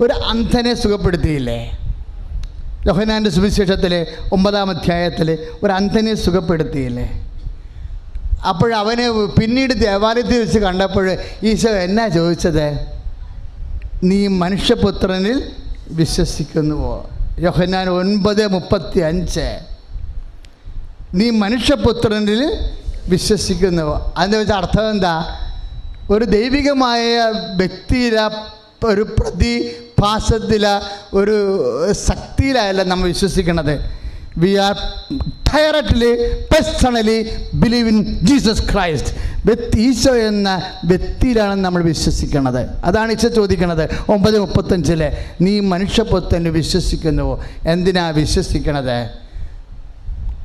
ഒരു അന്ധനെ സുഖപ്പെടുത്തിയില്ലേ? യോഹന്നാന്റെ സുവിശേഷത്തിലെ 9-ാം അധ്യായത്തിൽ ഒരു അന്ധനെ സുഖപ്പെടുത്തിയില്ലേ? അപ്പോഴവന് പിന്നീട് ദേവാലയത്തിൽ വെച്ച് കണ്ടപ്പോൾ ഈശോ എന്നാ ചോദിച്ചത്? നീ മനുഷ്യപുത്രനിൽ വിശ്വസിക്കുന്നുവോ? യോഹന്നാൻ 9:35. നീ മനുഷ്യപുത്രനിൽ വിശ്വസിക്കുന്നുവോ? അതിൻ്റെ വെച്ച അർത്ഥം എന്താ? ഒരു ദൈവികമായ വ്യക്തിയില, ഒരു പ്രതിഭാസത്തില, ഒരു ശക്തിയിലല്ല നമ്മൾ വിശ്വസിക്കുന്നത്. We are directly, personally believe in Jesus Christ. Isho എന്ന വ്യക്തിയിലാണ് നമ്മൾ വിശ്വസിക്കുന്നത്. അതാണ് ഈശോ ചോദിക്കുന്നത് 9:35. നീ മനുഷ്യപുത്രനിൽ വിശ്വസിക്കുന്നുവോ? എന്തിനാ വിശ്വസിക്കണത്?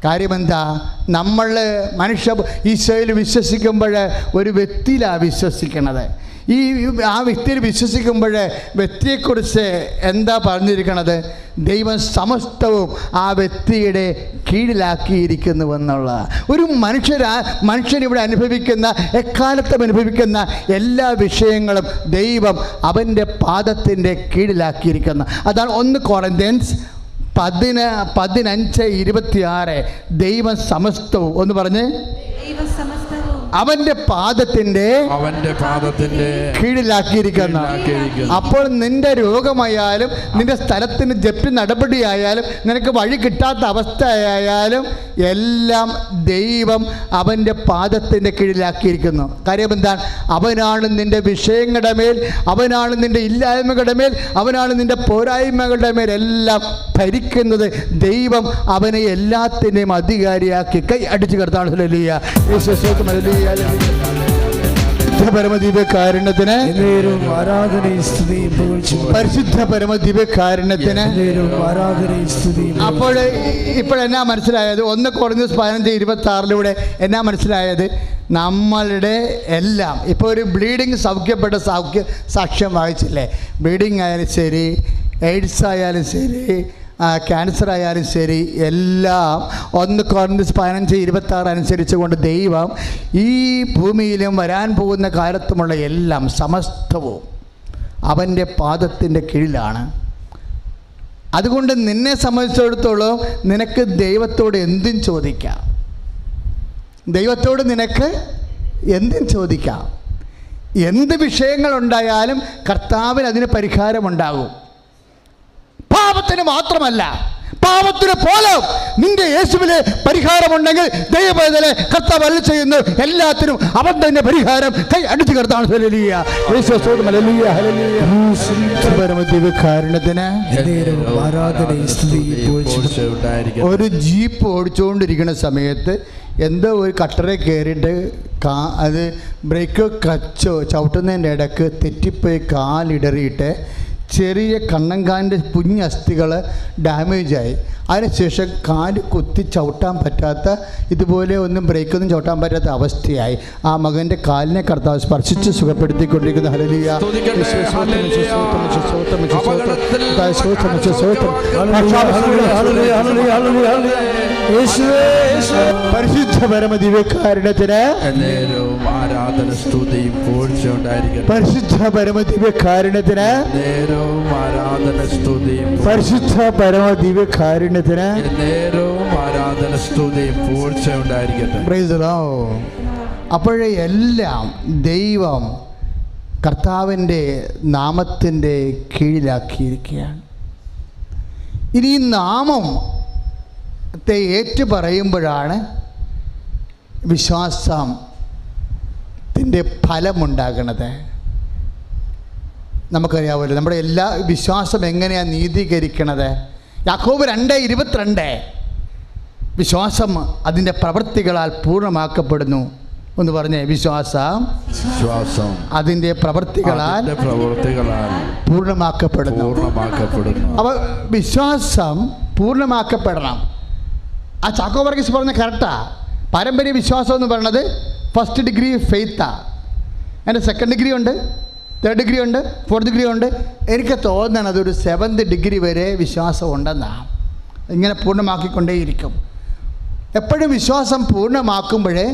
കാര്യമെന്താ? നമ്മൾ ഈശോയിൽ വിശ്വസിക്കുമ്പോൾ ഒരു വ്യക്തിയിലാണ് വിശ്വസിക്കണത്. ആ വ്യക്തിയിൽ വിശ്വസിക്കുമ്പോൾ വ്യക്തിയെക്കുറിച്ച് എന്താ പറഞ്ഞിരിക്കണത്? ദൈവം സമസ്തവും ആ വ്യക്തിയുടെ കീഴിലാക്കിയിരിക്കുന്നുവെന്നുള്ള ഒരു മനുഷ്യനിവിടെ അനുഭവിക്കുന്ന, എക്കാലത്തും അനുഭവിക്കുന്ന എല്ലാ വിഷയങ്ങളും ദൈവം അവൻ്റെ പാദത്തിൻ്റെ കീഴിലാക്കിയിരിക്കുന്നു. അതാണ് 1 കൊരിന്ത്യൻസ് 15:26. ദൈവം സമസ്തവും ഒന്ന് പറഞ്ഞ്, അവന്റെ പാദത്തിന്റെ കീഴിലാക്കിയിരിക്കുന്ന. അപ്പോൾ നിന്റെ രോഗമായാലും നിന്റെ സ്ഥലത്തിന് ജപ്തി നടപടിയായാലും നിനക്ക് വഴി കിട്ടാത്ത അവസ്ഥയായാലും എല്ലാം ദൈവം അവൻ്റെ പാദത്തിൻ്റെ കീഴിലാക്കിയിരിക്കുന്നു. കാര്യം എന്താണ്? അവനാണ് നിന്റെ വിഷയങ്ങളുടെ മേൽ, അവനാണ് നിന്റെ ഇല്ലായ്മകളുടെ മേൽ, അവനാണ് നിന്റെ പോരായ്മകളുടെ മേൽ എല്ലാം ഭരിക്കുന്നത്. ദൈവം അവനെ എല്ലാത്തിനെയും അധികാരിയാക്കി കൈ അടിച്ചു കിടത്താണ്. ഹല്ലേലൂയ. പരമദിവ്യകാരുണ്യത്തിന് പരിശുദ്ധ പരമദിവ്യകാരുണ്യത്തിന്. അപ്പോൾ ഇപ്പോഴെന്നാ മനസ്സിലായത്? 1 Corinthians 15:26 എന്നാ മനസ്സിലായത്? നമ്മളുടെ എല്ലാം ഇപ്പോൾ ഒരു ബ്ലീഡിങ് സൗഖ്യപ്പെട്ട സാക്ഷ്യം വായിച്ചില്ലേ? ബ്ലീഡിങ് ആയാലും ശരി, എയ്ഡ്സ് ആയാലും ശരി, ക്യാൻസർ ആയാലും ശരി, എല്ലാം 1 Corinthians 15:26 അനുസരിച്ച് കൊണ്ട് ദൈവം ഈ ഭൂമിയിലും വരാൻ പോകുന്ന കാലത്തുമുള്ള എല്ലാം സമസ്തവും അവൻ്റെ പാദത്തിൻ്റെ കീഴിലാണ്. അതുകൊണ്ട് നിന്നെ സംബന്ധിച്ചിടത്തോളം നിനക്ക് ദൈവത്തോട് എന്തും ചോദിക്കാം. ദൈവത്തോട് നിനക്ക് എന്തും ചോദിക്കാം. എന്ത് വിഷയങ്ങളുണ്ടായാലും കർത്താവിന് അതിന് പരിഹാരമുണ്ടാകും. പാപത്തിന് മാത്രമല്ല, പാപത്തിന് പോലും നിന്റെ യേശുവിലെ പരിഹാരമുണ്ടെങ്കിൽ ദൈവവേദനെ കർത്താവ് അരുളി ചെയ്യുന്നു. എല്ലാത്തിനും അവൻ തന്നെ പരിഹാരം കൈ അടിച്ചു കിടത്താണ്. ഒരു ജീപ്പ് ഓടിച്ചുകൊണ്ടിരിക്കുന്ന സമയത്ത് എന്തോ ഒരു കട്ടറെ കയറിയിട്ട് അത് ബ്രേക്കോ ക്ലച്ചോ ചവിട്ടുന്നതിൻ്റെ ഇടയ്ക്ക് തെറ്റിപ്പോയി കാലിടറിയിട്ട് ചെറിയ കണ്ണങ്കാലിൻ്റെ കുഞ്ഞസ്ഥികൾ ഡാമേജായി. അതിനുശേഷം കാല് കുത്തി ചവിട്ടാൻ പറ്റാത്ത, ഇതുപോലെ ഒന്നും ബ്രേക്കൊന്നും ചവിട്ടാൻ പറ്റാത്ത അവസ്ഥയായി. ആ മകൻ്റെ കാലിനെ കർത്താവ് സ്പർശിച്ച് സുഖപ്പെടുത്തിക്കൊണ്ടിരിക്കുന്ന. ഹല്ലേലൂയ. പരിശുദ്ധ പരമദിവ്യകാരുണ്യത്തിന് പരിശുദ്ധ പരമദിവ്യകാരുണ്യത്തിന് പരിശുദ്ധ പരമദിവ്യകാരുണ്യത്തിന് അപ്പോഴേ എല്ലാം ദൈവം കർത്താവിൻ്റെ നാമത്തിൻ്റെ കീഴിലാക്കിയിരിക്കുകയാണ്. ഇനി ഈ നാമത്തെ ഏറ്റു പറയുമ്പോഴാണ് വിശ്വാസത്തിൻ്റെ ഫലമുണ്ടാകണത്. നമുക്കറിയാമല്ലോ നമ്മുടെ എല്ലാ വിശ്വാസം എങ്ങനെയാണ് നീതീകരിക്കണത്. യാക്കോബ് 2:22 വിശ്വാസം അതിൻ്റെ പ്രവൃത്തികളാൽ പൂർണ്ണമാക്കപ്പെടുന്നു എന്ന് പറഞ്ഞേ. വിശ്വാസം അതിൻ്റെ പ്രവൃത്തികളാൽ പൂർണ്ണമാക്കപ്പെടുന്നു. അപ്പോൾ വിശ്വാസം പൂർണ്ണമാക്കപ്പെടണം. ആ ചാക്കോ വർഗീസ് പറഞ്ഞ കറക്റ്റാ. പാരമ്പര്യ വിശ്വാസം എന്ന് പറയുന്നത് 1st ഡിഗ്രി ഫെയ്ത്താണ്. അതിൻ്റെ 2nd ഡിഗ്രി ഉണ്ട്, 3rd ഡിഗ്രി ഉണ്ട്, 4th ഡിഗ്രി ഉണ്ട്. എനിക്ക് തോന്നണത് ഒരു 7th ഡിഗ്രി വരെ വിശ്വാസം ഉണ്ടെന്നാണ്. ഇങ്ങനെ പൂർണ്ണമാക്കിക്കൊണ്ടേയിരിക്കും. എപ്പോഴും വിശ്വാസം പൂർണ്ണമാക്കുമ്പോഴേ,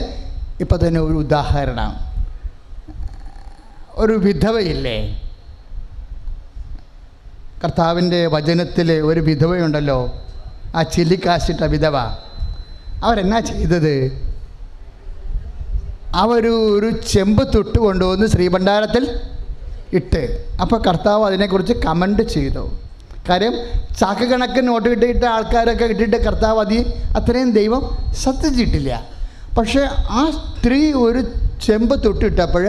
ഇപ്പോൾ തന്നെ ഒരു ഉദാഹരണം, ഒരു വിധവയില്ലേ, കർത്താവിൻ്റെ വചനത്തിൽ ഒരു വിധവയുണ്ടല്ലോ, ആ ചില്ലിക്കാശിട്ട വിധവ. അവരെന്നാ ചെയ്തത്? ഒരു ചെമ്പ് തൊട്ട് കൊണ്ടുവന്ന് ശ്രീഭണ്ഡാരത്തിൽ ഇട്ട്. അപ്പോൾ കർത്താവ് അതിനെക്കുറിച്ച് കമൻ്റ് ചെയ്തു. കാര്യം ചാക്ക് കണക്കിന് നോട്ട് കിട്ടിയിട്ട് ആൾക്കാരൊക്കെ ഇട്ടിട്ട് കർത്താവ് അത്രയും ദൈവം ശ്രദ്ധിച്ചിട്ടില്ല. പക്ഷേ ആ സ്ത്രീ ഒരു ചെമ്പ് തൊട്ടിട്ടപ്പോൾ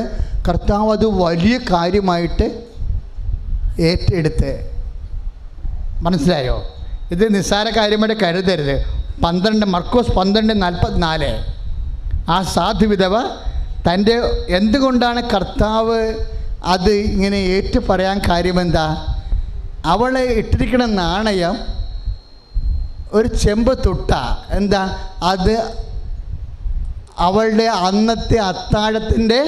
കർത്താവ് അത് വലിയ കാര്യമായിട്ട് ഏറ്റെടുത്ത്. മനസ്സിലായോ? ഇത് നിസ്സാര കാര്യമായിട്ട് കരുതരുത്. മർക്കോസ് 12:44 ആ സാധു വിധവ തൻ്റെ എന്തുകൊണ്ടാണ് കർത്താവ് അത് ഇങ്ങനെ ഏറ്റു പറയാൻ കാര്യമെന്താ? അവളെ ഇട്ടിരിക്കുന്ന നാണയം ഒരു ചെമ്പ് തൊട്ട എന്താ അത് അവളുടെ അന്നത്തെ അത്താഴത്തിൻ്റെ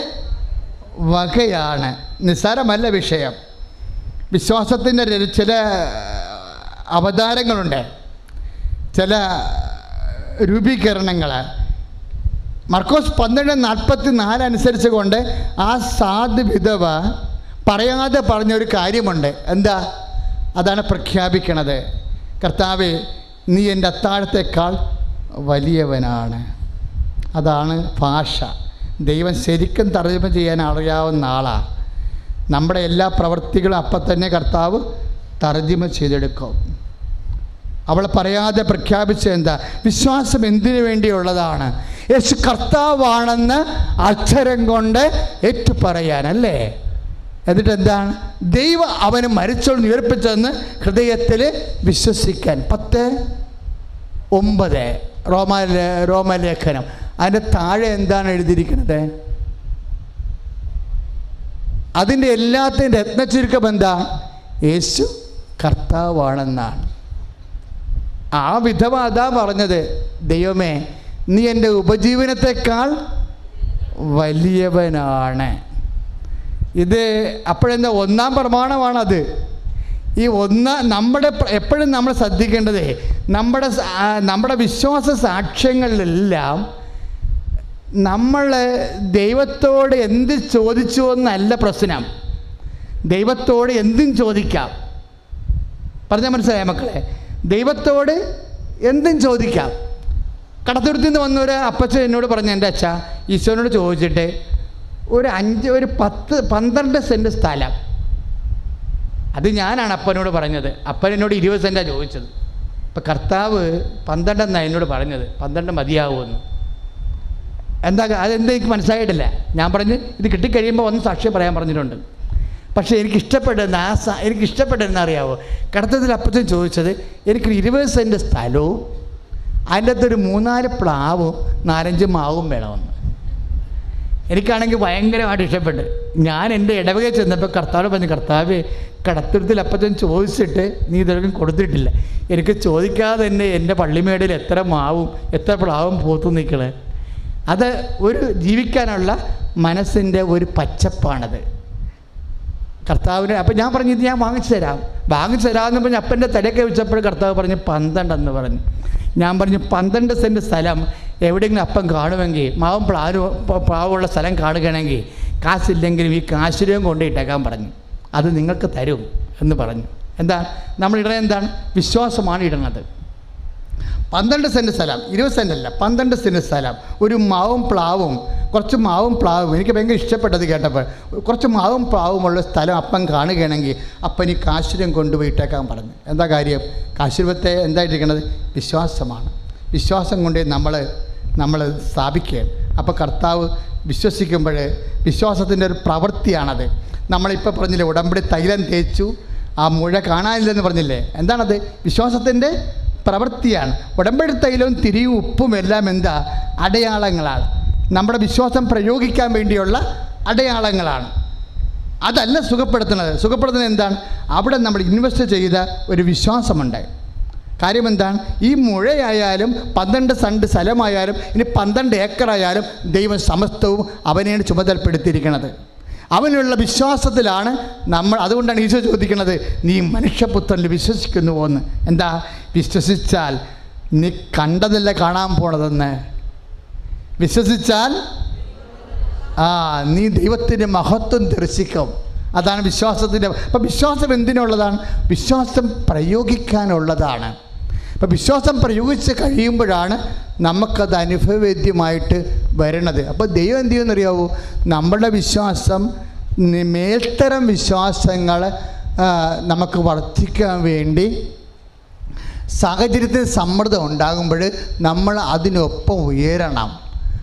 വകയാണ്. നിസ്സാരമല്ല വിഷയം. വിശ്വാസത്തിൻ്റെ ചില അവതാരങ്ങളുണ്ട്, ചില രൂപീകരണങ്ങൾ. മർക്കോസ് 12:44 അനുസരിച്ച് കൊണ്ട് ആ സാധു വിധവ പറയാതെ പറഞ്ഞൊരു കാര്യമുണ്ട്. എന്താ? അതാണ് പ്രഖ്യാപിക്കണത്. കർത്താവേ, നീ എൻ്റെ അത്താഴത്തേക്കാൾ വലിയവനാണ്. അതാണ് ഭാഷ. ദൈവം ശരിക്കും തർജ്ജമ ചെയ്യാൻ അറിയാവുന്ന ആളാണ്. നമ്മുടെ എല്ലാ പ്രവൃത്തികളും അപ്പം തന്നെ കർത്താവ് തർജ്ജമ ചെയ്തെടുക്കും. അവൾ പറയാതെ പ്രഖ്യാപിച്ച എന്താ? വിശ്വാസം എന്തിനു വേണ്ടിയുള്ളതാണ്? യേശു കർത്താവാണെന്ന് അക്ഷരം കൊണ്ട് ഏറ്റുപറയാനല്ലേ? എന്നിട്ട് എന്താണ്? ദൈവം അവന് മരിച്ചോളൂ ഉയർപ്പിച്ചതെന്ന് ഹൃദയത്തിൽ വിശ്വസിക്കാൻ. 10:9 റോമാലേഖനം. അതിൻ്റെ താഴെ എന്താണ് എഴുതിയിരിക്കുന്നത്? അതിൻ്റെ എല്ലാത്തിൻ്റെ രത്നചുരുക്കം എന്താ? യേശു കർത്താവാണെന്നാണ്. ആ വിധവ അതാ പറഞ്ഞത്, ദൈവമേ നീ എൻ്റെ ഉപജീവനത്തെക്കാൾ വലിയവനാണ്. ഇത് അപ്പോഴെന്താ? ഒന്നാം പ്രമാണമാണത്. ഈ എപ്പോഴും നമ്മൾ ശ്രദ്ധിക്കേണ്ടത് നമ്മുടെ വിശ്വാസ സാക്ഷ്യങ്ങളിലെല്ലാം നമ്മൾ ദൈവത്തോട് എന്ത് ചോദിച്ചു എന്നല്ല പ്രശ്നം. ദൈവത്തോട് എന്തും ചോദിക്കാം. പറഞ്ഞാൽ മനസ്സിലായ മക്കളെ? ദൈവത്തോട് എന്തും ചോദിക്കാം. കടത്തുരുത്തിൽ നിന്ന് വന്നൊരു അപ്പച്ചൻ എന്നോട് പറഞ്ഞു, എൻ്റെ അച്ഛാ ഈശോനോട് ചോദിച്ചിട്ട് ഒരു 10-12 സെൻറ്റ് സ്ഥലം, അത് ഞാനാണ് അപ്പനോട് പറഞ്ഞത്. അപ്പൻ എന്നോട് 20 സെൻറ്റാണ് ചോദിച്ചത്. ഇപ്പം കർത്താവ് 12 എന്നാണ് എന്നോട് പറഞ്ഞത്. 12 മതിയാവുമെന്ന്. അതെന്താ എനിക്ക് മനസ്സിലായിട്ടില്ല. ഞാൻ പറഞ്ഞ് ഇത് കിട്ടിക്കഴിയുമ്പോൾ ഒന്ന് സാക്ഷ്യം പറയാൻ പറഞ്ഞിട്ടുണ്ട്. പക്ഷേ എനിക്കിഷ്ടപ്പെട്ടെന്ന് അറിയാവോ? കടത്തത്തിൽ അപ്പച്ചൻ ചോദിച്ചത് എനിക്ക് 20 സെൻറ്റ് സ്ഥലവും അതിൻ്റെ അകത്തൊരു 3-4 പ്ലാവും 4-5 മാവും വേണമെന്ന്. എനിക്കാണെങ്കിൽ ഭയങ്കരമായിട്ട് ഇഷ്ടപ്പെട്ട് ഞാൻ എൻ്റെ ഇടവകയിൽ ചെന്നപ്പോൾ കർത്താവ് പറഞ്ഞു, കർത്താവ് കടത്തുരുത്തിൽ അപ്പച്ചൻ ചോദിച്ചിട്ട് നീ ഇതൊക്കെ കൊടുത്തിട്ടില്ല. എനിക്ക് ചോദിക്കാതെ തന്നെ എൻ്റെ പള്ളിമേടയിൽ എത്ര മാവും എത്ര പ്ലാവും പൂത്തു നിൽക്കണേ. അത് ഒരു ജീവിക്കാനുള്ള മനസ്സിൻ്റെ ഒരു പച്ചപ്പാണത് കർത്താവിന്. അപ്പം ഞാൻ പറഞ്ഞു, ഇത് ഞാൻ വാങ്ങിച്ചു തരാമെന്ന് പറഞ്ഞ് അപ്പൻ്റെ തലയൊക്കെ വെച്ചപ്പോൾ കർത്താവ് പറഞ്ഞു 12 എന്ന് പറഞ്ഞു. ഞാൻ പറഞ്ഞു 12 സെൻറ്റ് സ്ഥലം എവിടെയെങ്കിലും അപ്പം കാണുമെങ്കിൽ, മാവും പ്ലാവുള്ള സ്ഥലം കാണുകയാണെങ്കിൽ കാശില്ലെങ്കിലും ഈ കാശുരൂപം കൊണ്ടിട്ടേക്കാൻ പറഞ്ഞു. അത് നിങ്ങൾക്ക് തരും എന്ന് പറഞ്ഞു. എന്താ നമ്മൾ ഇടണത്? എന്താണ്? വിശ്വാസമാണ് ഇടണത്. 12 സെൻറ്റ് സ്ഥലം, 20 സെൻറ്റല്ല, 12 സെൻറ്റ് സ്ഥലം, ഒരു മാവും പ്ലാവും, കുറച്ച് മാവും പ്ലാവും. എനിക്ക് ഭയങ്കര ഇഷ്ടപ്പെട്ടത് കേട്ടപ്പോൾ. കുറച്ച് മാവും പ്ലാവുമുള്ള സ്ഥലം അപ്പം കാണുകയാണെങ്കിൽ അപ്പൻ ഈ കാശുരം കൊണ്ടുപോയിട്ടേക്കാൻ പറഞ്ഞു. എന്താ കാര്യം? കാശുരൂപത്തെ എന്തായിട്ടിരിക്കണത്? വിശ്വാസമാണ്. വിശ്വാസം കൊണ്ട് നമ്മൾ സ്ഥാപിക്കുകയാണ്. അപ്പോൾ കർത്താവ് വിശ്വസിക്കുമ്പോൾ വിശ്വാസത്തിൻ്റെ ഒരു പ്രവൃത്തിയാണത്. നമ്മളിപ്പോൾ പറഞ്ഞില്ലേ, ഉടമ്പടി തൈലം തേച്ചു ആ മുഴ കാണാനില്ലെന്ന് പറഞ്ഞില്ലേ? എന്താണത്? വിശ്വാസത്തിൻ്റെ പ്രവൃത്തിയാണ്. ഉടമ്പടി തൈലവും തിരിയും ഉപ്പും എല്ലാം എന്താ? അടയാളങ്ങളാണ്. നമ്മുടെ വിശ്വാസം പ്രയോഗിക്കാൻ വേണ്ടിയുള്ള അടയാളങ്ങളാണ്. അതല്ല സുഖപ്പെടുത്തുന്നത് എന്താണ്? അവിടെ നമ്മൾ ഇൻവെസ്റ്റ് ചെയ്ത ഒരു വിശ്വാസമുണ്ട്. കാര്യം എന്താണ്? ഈ മുഴയായാലും 12 സെൻറ്റ് സ്ഥലമായാലും ഇനി 12 ഏക്കറായാലും ദൈവം സമസ്തവും അവനെയാണ് ചുമതലപ്പെടുത്തിയിരിക്കുന്നത്. അവനുള്ള വിശ്വാസത്തിലാണ് നമ്മൾ. അതുകൊണ്ടാണ് ഈശോ ചോദിക്കുന്നത്, നീ മനുഷ്യപുത്രനിൽ വിശ്വസിക്കുന്നുവോ എന്ന്. എന്താ? വിശ്വസിച്ചാൽ നീ കണ്ടതല്ല കാണാൻ പോണതെന്ന്. വിശ്വസിച്ചാൽ നീ ദൈവത്തിൻ്റെ മഹത്വം ദർശിക്കും. അതാണ് വിശ്വാസത്തിൻ്റെ. അപ്പം വിശ്വാസം എന്തിനുള്ളതാണ്? വിശ്വാസം പ്രയോഗിക്കാനുള്ളതാണ്. അപ്പം വിശ്വാസം പ്രയോഗിച്ച് കഴിയുമ്പോഴാണ് നമുക്കത് അനുഭവവേദ്യമായിട്ട് വരണത്. അപ്പോൾ ദൈവം എന്ത് ചെയ്യുമെന്നറിയാവൂ? നമ്മുടെ വിശ്വാസം, മേൽത്തരം വിശ്വാസങ്ങൾ നമുക്ക് വർദ്ധിക്കാൻ വേണ്ടി സാഹചര്യത്തിൽ സമ്മർദ്ദം ഉണ്ടാകുമ്പോൾ നമ്മൾ അതിനൊപ്പം ഉയരണം.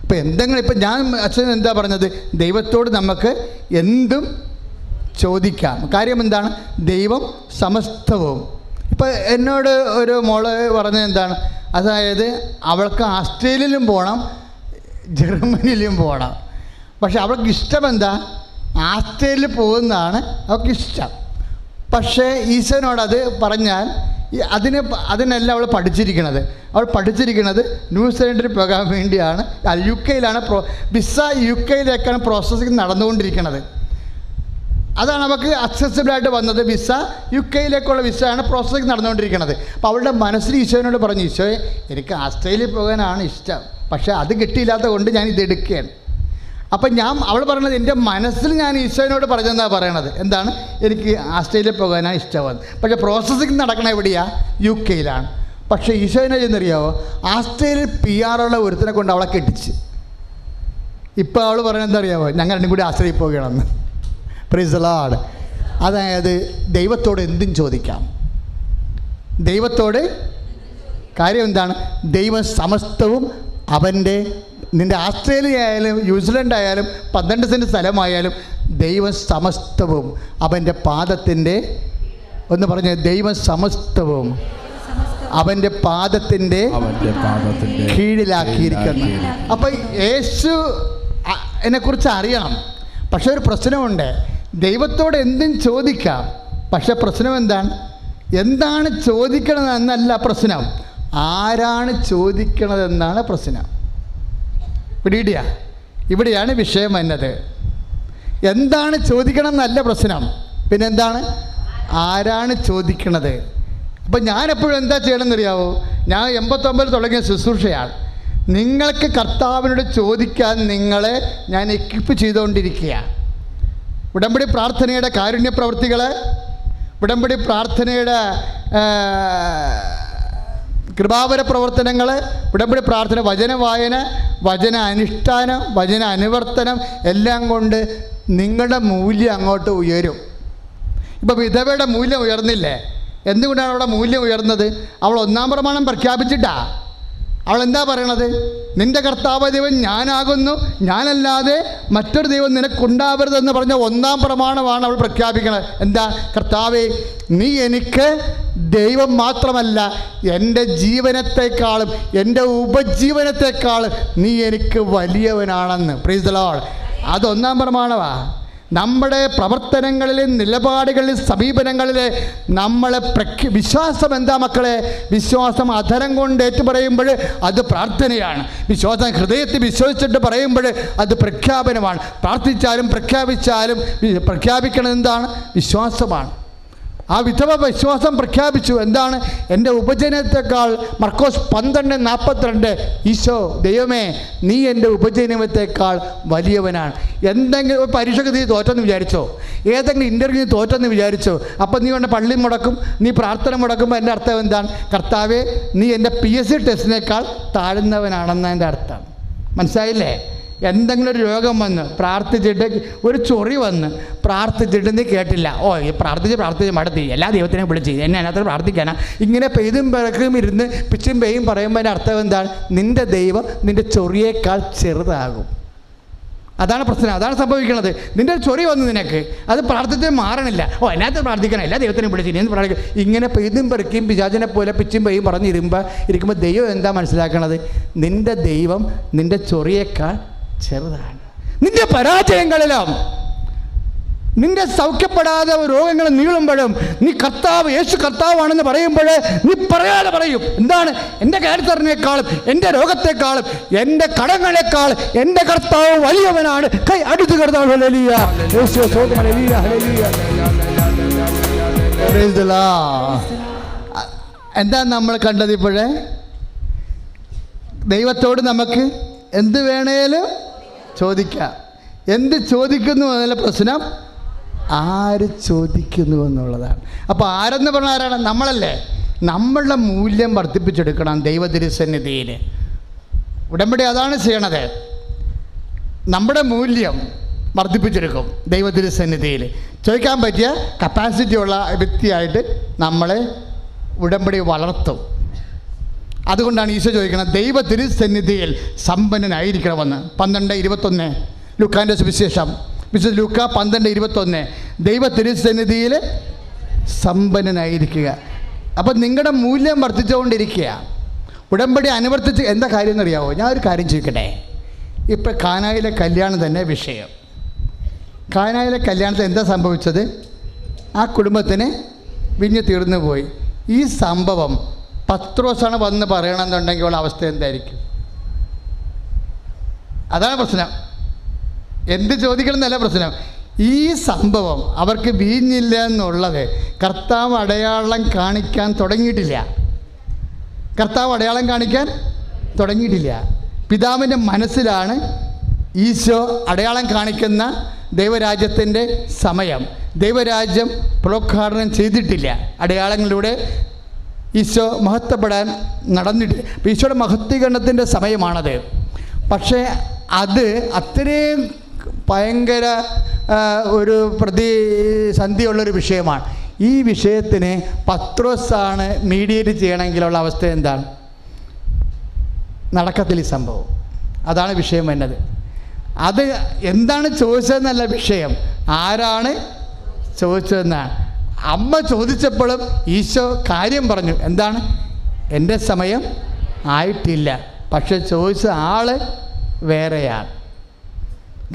ഇപ്പം എന്തെങ്കിലും, ഇപ്പം ഞാൻ അച്ഛൻ എന്താ പറഞ്ഞത്? ദൈവത്തോട് നമുക്ക് എന്തും ചോദിക്കാം. കാര്യം എന്താണ്? ദൈവം സമസ്തവും. ഇപ്പം എന്നോട് ഒരു മോള് പറഞ്ഞത് എന്താണ്? അതായത് അവൾക്ക് ഓസ്ട്രേലിയയിലും പോകണം, ജർമ്മനിയിലും പോകണം. പക്ഷെ അവൾക്ക് ഇഷ്ടം എന്താ? ഓസ്ട്രേലിയയിൽ പോകുന്നതാണ് അവൾക്കിഷ്ടം. പക്ഷേ ഈശോനോടത് പറഞ്ഞാൽ അതിനെല്ലാം അവൾ പഠിച്ചിരിക്കുന്നത് ന്യൂസിലൻഡിൽ പോകാൻ വേണ്ടിയാണ്. UK-യിലാണ് വിസ. UK-യിലേക്കാണ് പ്രോസസ്സിങ് നടന്നുകൊണ്ടിരിക്കുന്നത്. അതാണ് അവൾക്ക് അക്സസിബിളായിട്ട് വന്നത്. വിസ UK-യിലേക്കുള്ള വിസയാണ് പ്രോസസ്സിങ് നടന്നുകൊണ്ടിരിക്കുന്നത്. അപ്പോൾ അവളുടെ മനസ്സിൽ ഈശോനോട് പറഞ്ഞു, ഈശോയെ എനിക്ക് ഓസ്ട്രേലിയയിൽ പോകാനാണ് ഇഷ്ടം, പക്ഷേ അത് കിട്ടിയില്ലാത്ത കൊണ്ട് ഞാൻ ഇതെടുക്കുകയാണ്. അപ്പം അവൾ പറഞ്ഞത്, എൻ്റെ മനസ്സിൽ ഞാൻ ഈശോനോട് പറഞ്ഞെന്നാണ് പറയണത്. എന്താണ്? എനിക്ക് ഓസ്ട്രേലിയയിൽ പോകാനാണ് ഇഷ്ടമാകുന്നത്. പക്ഷേ പ്രോസസ്സിങ് നടക്കണ എവിടെയാണ്? UK-യിലാണ്. പക്ഷേ ഈശോനെ എന്നറിയാവോ? ഓസ്ട്രേലിയയിൽ PR ഉള്ള ഒരുത്തിനെ കൊണ്ട് അവളെ കെട്ടിച്ച്. ഇപ്പോൾ അവൾ പറയുന്നത് എന്താ അറിയാമോ? ഞങ്ങൾ രണ്ടും കൂടി ആശ്രയിപ്പോകണമെന്ന്. Praise the Lord. അതായത് ദൈവത്തോട് എന്തും ചോദിക്കാം. ദൈവത്തോട് കാര്യം എന്താണ്? ദൈവം സമസ്തവും അവൻ്റെ, നിൻ്റെ ആസ്ട്രേലിയ ആയാലും ന്യൂസിലൻഡ് ആയാലും 12 സെൻറ്റ് സ്ഥലമായാലും ദൈവം സമസ്തവും അവൻ്റെ പാദത്തിൻ്റെ, ഒന്ന് പറഞ്ഞ ദൈവം സമസ്തവും അവൻ്റെ പാദത്തിൻ്റെ കീഴിലാക്കിയിരിക്കുന്നു. അപ്പം യേശു എന്നെക്കുറിച്ച് അറിയണം. പക്ഷെ ഒരു പ്രശ്നമുണ്ട്. ദൈവത്തോട് എന്തും ചോദിക്കാം. പക്ഷെ പ്രശ്നം എന്താണ് ചോദിക്കണതെന്നല്ല പ്രശ്നം, ആരാണ് ചോദിക്കണതെന്നാണ് പ്രശ്നം. ഇവിടെയാണ് വിഷയം വന്നത്. എന്താണ് ചോദിക്കണം എന്നല്ല പ്രശ്നം, പിന്നെന്താണ് ആരാണ് ചോദിക്കണത്. അപ്പം ഞാനെപ്പോഴും എന്താ ചെയ്യണമെന്നറിയാവോ? ഞാൻ 89 തുടങ്ങിയ ശുശ്രൂഷയാണ്. നിങ്ങൾക്ക് കർത്താവിനോട് ചോദിക്കാൻ നിങ്ങളെ ഞാൻ എക്വിപ്പ് ചെയ്തുകൊണ്ടിരിക്കുകയാണ്. ഉടമ്പടി പ്രാർത്ഥനയുടെ കാരുണ്യ പ്രവൃത്തികൾ, ഉടമ്പടി പ്രാർത്ഥനയുടെ കൃപാവര പ്രവർത്തനങ്ങൾ, ഉടമ്പടി പ്രാർത്ഥന, വചന വായന, വചന അനുഷ്ഠാനം, വചന അനുവർത്തനം എല്ലാം കൊണ്ട് നിങ്ങളുടെ മൂല്യം അങ്ങോട്ട് ഉയരും. ഇപ്പോൾ വിധവയുടെ മൂല്യം ഉയർന്നില്ലേ? എന്തുകൊണ്ടാണ് അവിടെ മൂല്യം ഉയർന്നത്? അവൾ 1-ാം പ്രമാണം പ്രഖ്യാപിച്ചിട്ടാ. അവൾ എന്താ പറയണത്? നിൻ്റെ കർത്താവ് ദൈവം ഞാനാകുന്നു, ഞാനല്ലാതെ മറ്റൊരു ദൈവം നിനക്കുണ്ടാവരുതെന്ന് പറഞ്ഞ 1-ാം പ്രമാണമാണ് അവൾ പ്രഖ്യാപിക്കുന്നത്. എന്താ? കർത്താവേ, നീ എനിക്ക് ദൈവം മാത്രമല്ല, എൻ്റെ ജീവനത്തെക്കാളും എൻ്റെ ഉപജീവനത്തെക്കാളും നീ എനിക്ക് വലിയവനാണെന്ന്. Praise the Lord. അത് 1-ാം പ്രമാണമാണ്. നമ്മുടെ പ്രവർത്തനങ്ങളിലെ, നിലപാടുകളിൽ, സമീപനങ്ങളിലെ നമ്മളെ വിശ്വാസം എന്താ മക്കളെ? വിശ്വാസം അധരം കൊണ്ട് ഏറ്റുപറയുമ്പോൾ അത് പ്രാർത്ഥനയാണ്. വിശ്വാസം ഹൃദയത്തിൽ വിശ്വസിച്ചിട്ട് പറയുമ്പോൾ അത് പ്രഖ്യാപനമാണ്. പ്രാർത്ഥിച്ചാലും പ്രഖ്യാപിച്ചാലും പ്രഖ്യാപിക്കണത് എന്താണ്? വിശ്വാസമാണ്. ആ വിധവ വിശ്വാസം പ്രഖ്യാപിച്ചു. എന്താണ്? എൻ്റെ ഉപജനത്തെക്കാൾ, മർക്കോസ് 12:42, ഈശോ ദൈവമേ നീ എൻ്റെ ഉപജീവനത്തെക്കാൾ വലിയവനാണ്. എന്തെങ്കിലും ഒരു പരീക്ഷയ്ക്ക് നീ തോറ്റെന്ന് വിചാരിച്ചോ? ഏതെങ്കിലും ഇൻ്റർവ്യൂ നീ തോറ്റെന്ന് വിചാരിച്ചോ? അപ്പം നീ കൊണ്ട് പള്ളി മുടക്കും, നീ പ്രാർത്ഥന മുടക്കുമ്പോൾ എൻ്റെ അർത്ഥം എന്താണ്? കർത്താവേ, നീ എൻ്റെ PSC ടെസ്റ്റിനേക്കാൾ താഴ്ന്നവനാണെന്ന് എൻ്റെ അർത്ഥം. മനസ്സിലായില്ലേ? എന്തെങ്കിലും ഒരു രോഗം വന്ന് പ്രാർത്ഥിച്ചിട്ട്, ഒരു ചൊറി വന്ന് പ്രാർത്ഥിച്ചിട്ട് നീ കേട്ടില്ല, ഓ പ്രാർത്ഥിച്ച് മടത്തി, എല്ലാ ദൈവത്തിനെയും വിളിച്ച് എന്നെ അതിനകത്ത് പ്രാർത്ഥിക്കാനാ, ഇങ്ങനെ പെയ്തും പിറക്കും ഇരുന്ന് പിച്ചും പെയ്യും പറയുമ്പോൾ അതിൻ്റെ അർത്ഥം എന്താണ്? നിൻ്റെ ദൈവം നിൻ്റെ ചൊറിയേക്കാൾ ചെറുതാകും. അതാണ് പ്രശ്നം. അതാണ് സംഭവിക്കുന്നത്. നിൻ്റെ ഒരു ചൊറി വന്നു നിനക്ക്, അത് പ്രാർത്ഥിച്ച് മാറണില്ല, ഓ അതിനകത്ത് പ്രാർത്ഥിക്കണം, എല്ലാ ദൈവത്തിനെയും വിളിച്ച് എന്ന് പ്രാർത്ഥിക്കും. ഇങ്ങനെ പെയ്തും പിറക്കും പിശാചിനെ പോലെ പിച്ചും പെയ്യും ഇരിക്കുമ്പോൾ ദൈവം എന്താ മനസ്സിലാക്കണത്? നിൻ്റെ ദൈവം നിൻ്റെ ചൊറിയേക്കാൾ ചെറുതാണ്. നിന്റെ പരാജയങ്ങളിലും, നിന്റെ സൗഖ്യപ്പെടാതെ രോഗങ്ങൾ നീളുമ്പോഴും നീ കർത്താവ്, യേശു കർത്താവാണെന്ന് പറയുമ്പോൾ നീ പറയാതെ പറയും, എന്താണ്? എൻ്റെ ക്യാൻസറിനേക്കാളും എൻ്റെ രോഗത്തെക്കാളും എൻ്റെ കടങ്ങളെക്കാൾ എൻ്റെ കർത്താവ് വലിയവനാണ്. കൈ അടുത്ത് കർത്താവ്. ഹല്ലേലൂയ, യേശു സ്തോത്രം, hallelujah, hallelujah. Praise the Lord. എന്താ നമ്മൾ കണ്ടത്? ഇപ്പോഴേ ദൈവത്തോട് നമുക്ക് എന്ത് വേണേലും ചോദിക്കാം. എന്ത് ചോദിക്കുന്നു എന്നല്ല പ്രശ്നം, ആര് ചോദിക്കുന്നു എന്നുള്ളതാണ്. അപ്പോൾ ആരെന്ന് പറഞ്ഞാൽ ആരാണ്? നമ്മളല്ലേ. നമ്മളുടെ മൂല്യം വർദ്ധിപ്പിച്ചെടുക്കണം ദൈവതിരുസന്നിധിയിൽ. ഉടമ്പടി അതാണ് ചെയ്യണത്. നമ്മുടെ മൂല്യം വർദ്ധിപ്പിച്ചെടുക്കും ദൈവതിരുസന്നിധിയിൽ. ചോദിക്കാൻ പറ്റിയ കപ്പാസിറ്റി ഉള്ള വ്യക്തിയായിട്ട് നമ്മളെ ഉടമ്പടി വളർത്തും. അതുകൊണ്ടാണ് ഈശോ ചോദിക്കുന്നത്, ദൈവ തിരുസന്നിധിയിൽ സമ്പന്നനായിരിക്കണമെന്ന്. 12:21 ലൂക്കാൻ്റെ സുവിശേഷം, വിശുദ്ധ ലൂക്ക 12:21, ദൈവ തിരുസന്നിധിയിൽ സമ്പന്നനായിരിക്കുക. അപ്പം നിങ്ങളുടെ മൂല്യം വർദ്ധിച്ചുകൊണ്ടിരിക്കുക. ഉടമ്പടി അനുവർത്തിച്ച് എന്താ കാര്യം എന്നറിയാവോ? ഞാൻ ഒരു കാര്യം ചോദിക്കട്ടെ. ഇപ്പം കാനായിലെ കല്യാണം തന്നെ വിഷയം. കാനായിലെ കല്യാണത്തിൽ എന്താ സംഭവിച്ചത്? ആ കുടുംബത്തിന് വിഞ്ഞ് തീർന്നു പോയി. ഈ സംഭവം പത്രോസാണ് വന്ന് പറയണമെന്നുണ്ടെങ്കിൽ ഉള്ള അവസ്ഥ എന്തായിരിക്കും? അതാണ് പ്രശ്നം. എന്ത് ചോദിക്കണം എന്നല്ല പ്രശ്നം. ഈ സംഭവം അവർക്ക് വീഞ്ഞില്ല എന്നുള്ളത് കർത്താവ് അടയാളം കാണിക്കാൻ തുടങ്ങിയിട്ടില്ല. കർത്താവ് അടയാളം കാണിക്കാൻ തുടങ്ങിയിട്ടില്ല. പിതാവിൻ്റെ മനസ്സിലാണ് ഈശോ അടയാളം കാണിക്കുന്ന ദൈവരാജ്യത്തിൻ്റെ സമയം. ദൈവരാജ്യം പ്രോദ്ഘാടനം ചെയ്തിട്ടില്ല. അടയാളങ്ങളിലൂടെ ഈശോ മഹത്വപ്പെടാൻ നടന്നിട്ടില്ല. ഈശോയുടെ മഹത്വീകരണത്തിൻ്റെ സമയമാണത്. പക്ഷേ അത് അത്രയും ഭയങ്കര ഒരു പ്രതിസന്ധിയുള്ളൊരു വിഷയമാണ്. ഈ വിഷയത്തിന് പത്രോസാണ് മീഡിയേറ്റ് ചെയ്യണമെങ്കിലുള്ള അവസ്ഥ എന്താണ്? നടക്കത്തില്ല ഈ സംഭവം. അതാണ് വിഷയം വരുന്നത്. അത് എന്താണ് ചോദിച്ചതെന്നല്ല വിഷയം, ആരാണ് ചോദിച്ചതെന്നാണ്. അമ്മ ചോദിച്ചപ്പോഴും ഈശോ കാര്യം പറഞ്ഞു. എന്താണ്? എൻ്റെ സമയം ആയിട്ടില്ല. പക്ഷെ ചോദിച്ച ആൾ വേറെയാണ്.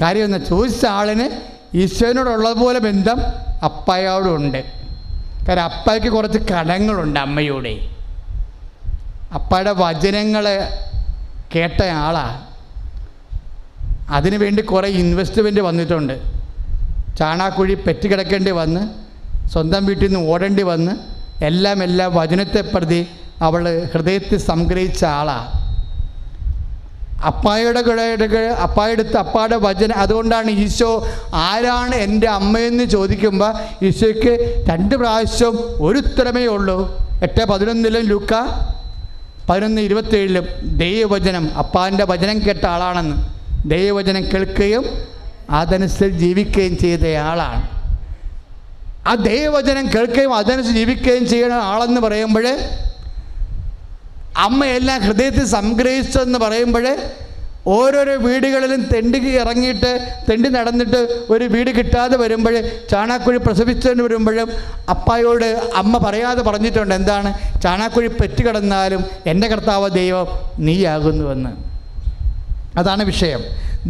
കാര്യം എന്താ? ചോദിച്ച ആളിന് ഈശോനോടുള്ളതുപോലെ ബന്ധം അപ്പായോടുണ്ട്. കാരണം അപ്പായ്ക്ക് കുറച്ച് കടങ്ങളുണ്ട് അമ്മയോടെ. അപ്പയുടെ വചനങ്ങൾ കേട്ട ആളാണ്. അതിനുവേണ്ടി കുറേ ഇൻവെസ്റ്റ്മെൻറ്റ് വന്നിട്ടുണ്ട്. ചാണാക്കുഴി പെറ്റുകിടക്കേണ്ടി വന്ന്, സ്വന്തം വീട്ടിൽ നിന്ന് ഓടേണ്ടി വന്ന്, എല്ലാം വചനത്തെ പ്രതി അവൾ ഹൃദയത്തിൽ സംഗ്രഹിച്ച ആളാണ്. അപ്പായുടെ വചനം. അതുകൊണ്ടാണ് ഈശോ ആരാണ് എൻ്റെ അമ്മയെന്ന് ചോദിക്കുമ്പോൾ ഈശോയ്ക്ക് 2 പ്രാവശ്യം ഒരു ഉത്തരമേ ഉള്ളൂ. 8:11 ലൂക്ക 11:27 ദൈവവചനം, അപ്പാൻ്റെ വചനം കേട്ട ആളാണെന്ന്. ദൈവവചനം കേൾക്കുകയും അതനുസരിച്ച് ജീവിക്കുകയും ചെയ്ത ആളാണ്. ആ ദൈവവചനം കേൾക്കുകയും അതനുസരിച്ച് ജീവിക്കുകയും ചെയ്യുന്ന ആളെന്ന് പറയുമ്പോൾ, അമ്മയെല്ലാം ഹൃദയത്തിൽ സംഗ്രഹിച്ചെന്ന് പറയുമ്പോൾ, ഓരോരോ വീടുകളിലും തെണ്ടി നടന്നിട്ട് ഒരു വീട് കിട്ടാതെ വരുമ്പോൾ, ചാണാക്കുഴി പ്രസവിച്ചതിന് വരുമ്പോഴും അപ്പായോട് അമ്മ പറയാതെ പറഞ്ഞിട്ടുണ്ട്. എന്താണ്? ചാണാക്കുഴി പെറ്റുകിടന്നാലും എൻ്റെ കർത്താവ് ദൈവം നീയാകുന്നുവെന്ന്. അതാണ് വിഷയം.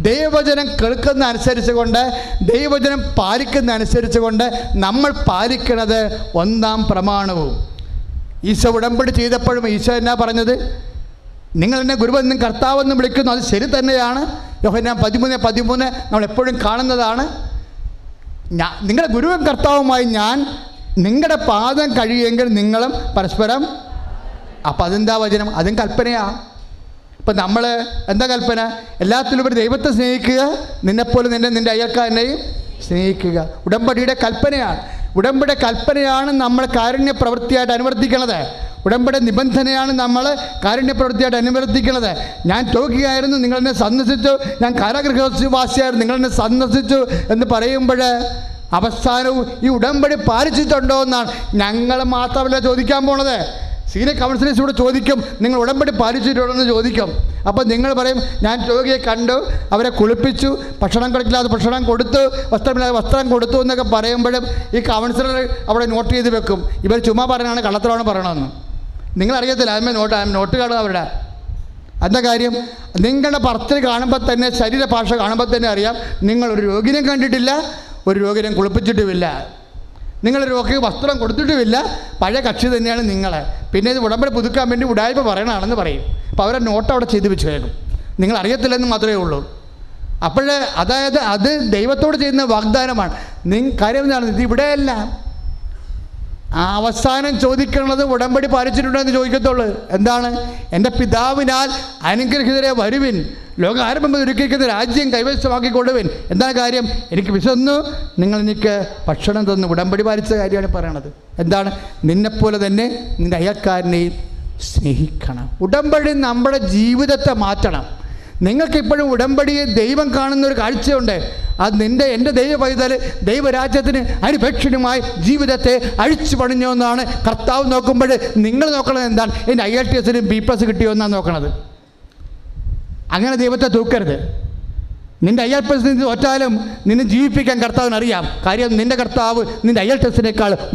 ദൈവവചനം കേൾക്കുന്ന അനുസരിച്ച് കൊണ്ട്, ദൈവവചനം പാലിക്കുന്ന അനുസരിച്ച് കൊണ്ട് നമ്മൾ പാലിക്കുന്നത് 1-ാം പ്രമാണവും. ഈശോ ഉടമ്പടി ചെയ്തപ്പോഴും ഈശോ എന്നാ പറഞ്ഞത്? നിങ്ങൾ എന്നെ ഗുരുവെന്നും കർത്താവെന്നും വിളിക്കുന്നു, അത് ശരി തന്നെയാണ്. യോഹന്നാൻ 13:13 നമ്മളെപ്പോഴും കാണുന്നതാണ്. നിങ്ങളുടെ ഗുരുവും കർത്താവുമായി ഞാൻ നിങ്ങളുടെ പാദം കഴിയുമെങ്കിൽ നിങ്ങളും പരസ്പരം. അപ്പം അതെന്താ വചനം? അതും കൽപ്പനയാണ്. ഇപ്പം നമ്മൾ എന്താ കൽപ്പന? എല്ലാത്തിലുപരി ദൈവത്തെ സ്നേഹിക്കുക, നിന്നെപ്പോലെ നിൻ്റെ അയൽക്കാരനെയും സ്നേഹിക്കുക. ഉടമ്പടിയുടെ കൽപ്പനയാണ്. ഉടമ്പടി കൽപ്പനയാണ് നമ്മൾ കാരുണ്യ പ്രവൃത്തിയായിട്ട് അനുവർത്തിക്കണത്. ഉടമ്പടി നിബന്ധനയാണ് നമ്മൾ കാരുണ്യ പ്രവൃത്തിയായിട്ട് അനുവർത്തിക്കുന്നത്. ഞാൻ രോഗിയായിരുന്നു, നിങ്ങളെന്നെ സന്ദർശിച്ചു. ഞാൻ കാരാഗൃഹവാസിയായിരുന്നു, നിങ്ങളെന്നെ സന്ദർശിച്ചു എന്ന് പറയുമ്പോൾ അവസാനവും ഈ ഉടമ്പടി പാലിച്ചിട്ടുണ്ടോ എന്നാണ് ഞങ്ങൾ മാത്രമല്ല ചോദിക്കാൻ പോണത്. സീനിയർ കൗൺസിലേഴ്സോട് ചോദിക്കും, നിങ്ങൾ ഉടമ്പടി പാലിച്ചിട്ടുണ്ടോ എന്ന് ചോദിക്കും. അപ്പോൾ നിങ്ങൾ പറയും, ഞാൻ രോഗിയെ കണ്ടു, അവരെ കുളിപ്പിച്ചു, ഭക്ഷണം കൊടുക്കില്ലാതെ ഭക്ഷണം കൊടുത്തു, വസ്ത്രമില്ലാതെ വസ്ത്രം കൊടുത്തു എന്നൊക്കെ പറയുമ്പോഴും ഈ കൗൺസിലർ അവിടെ നോട്ട് ചെയ്ത് വെക്കും. ഇവർ ചുമ്മാ പറയണതാണ്, കള്ളത്തരമാണ് പറയണമെന്ന്. നിങ്ങളറിയത്തില്ല, നോട്ട് കാണുക അവരുടെ. എന്താ കാര്യം? നിങ്ങളുടെ ഭർത്തൃ കാണുമ്പോൾ തന്നെ, ശരീരഭാഷ കാണുമ്പോൾ തന്നെ അറിയാം നിങ്ങളൊരു രോഗിനെ കണ്ടിട്ടില്ല, ഒരു രോഗിനെ കുളിപ്പിച്ചിട്ടുമില്ല, നിങ്ങൾ രോഗിക്ക് വസ്ത്രം കൊടുത്തിട്ടുമില്ല, പഴയ കക്ഷി തന്നെയാണ് നിങ്ങളെ. പിന്നെ ഇത് ഉടമ്പടി പുതുക്കാൻ വേണ്ടി ഉടായ്പ പറയണതാണെന്ന് പറയും. അപ്പോൾ അവരെ നോട്ട് അവിടെ ചെയ്ത് വെച്ച് കേൾക്കും. നിങ്ങൾ അറിയത്തില്ലെന്ന് മാത്രമേ ഉള്ളൂ. അപ്പോൾ അതായത് അത് ദൈവത്തോട് ചെയ്യുന്ന വാഗ്ദാനമാണ്. കാര്യം എന്താണ്? ഇത് ഇവിടെയല്ല. അവസാനം ചോദിക്കുന്നത് ഉടമ്പടി പാലിച്ചിട്ടുണ്ടോ എന്ന് ചോദിക്കത്തുള്ളൂ. എന്താണ്? എൻ്റെ പിതാവിനാൽ അനുഗ്രഹിതരെ വരുവിൻ, ലോകം ആരംഭം ഒരുക്കിക്കുന്ന രാജ്യം കൈവശമാക്കിക്കൊള്ളുവിൻ. എന്താണ് കാര്യം? എനിക്ക് വിശന്നു, നിങ്ങൾ എനിക്ക് ഭക്ഷണം തന്നു. ഉടമ്പടി പാലിച്ച കാര്യമാണ് പറയണത്. എന്താണ്? നിന്നെപ്പോലെ തന്നെ നിൻ്റെ അയൽക്കാരനെയും സ്നേഹിക്കണം. ഉടമ്പടി നമ്മുടെ ജീവിതത്തെ മാറ്റണം. നിങ്ങൾക്കിപ്പോഴും ഉടമ്പടിയെ ദൈവം കാണുന്നൊരു കാഴ്ചയുണ്ട്. അത് എൻ്റെ ദൈവ പൈതൽ ദൈവരാജ്യത്തിന് അനിപേക്ഷണമായി ജീവിതത്തെ അഴിച്ചു പണിഞ്ഞോ എന്നാണ് കർത്താവ് നോക്കുമ്പോൾ. നിങ്ങൾ നോക്കണത് എന്താണ്? എൻ്റെ IELTS B+ കിട്ടിയോ എന്നാണ് നോക്കണത്. അങ്ങനെ ദൈവത്തെ തൂക്കരുത്. നിൻ്റെ IELTS തോറ്റാലും നിന്നെ ജീവിപ്പിക്കാൻ കർത്താവിനറിയാം. കാര്യം നിൻ്റെ കർത്താവ് നിൻ്റെ IELTS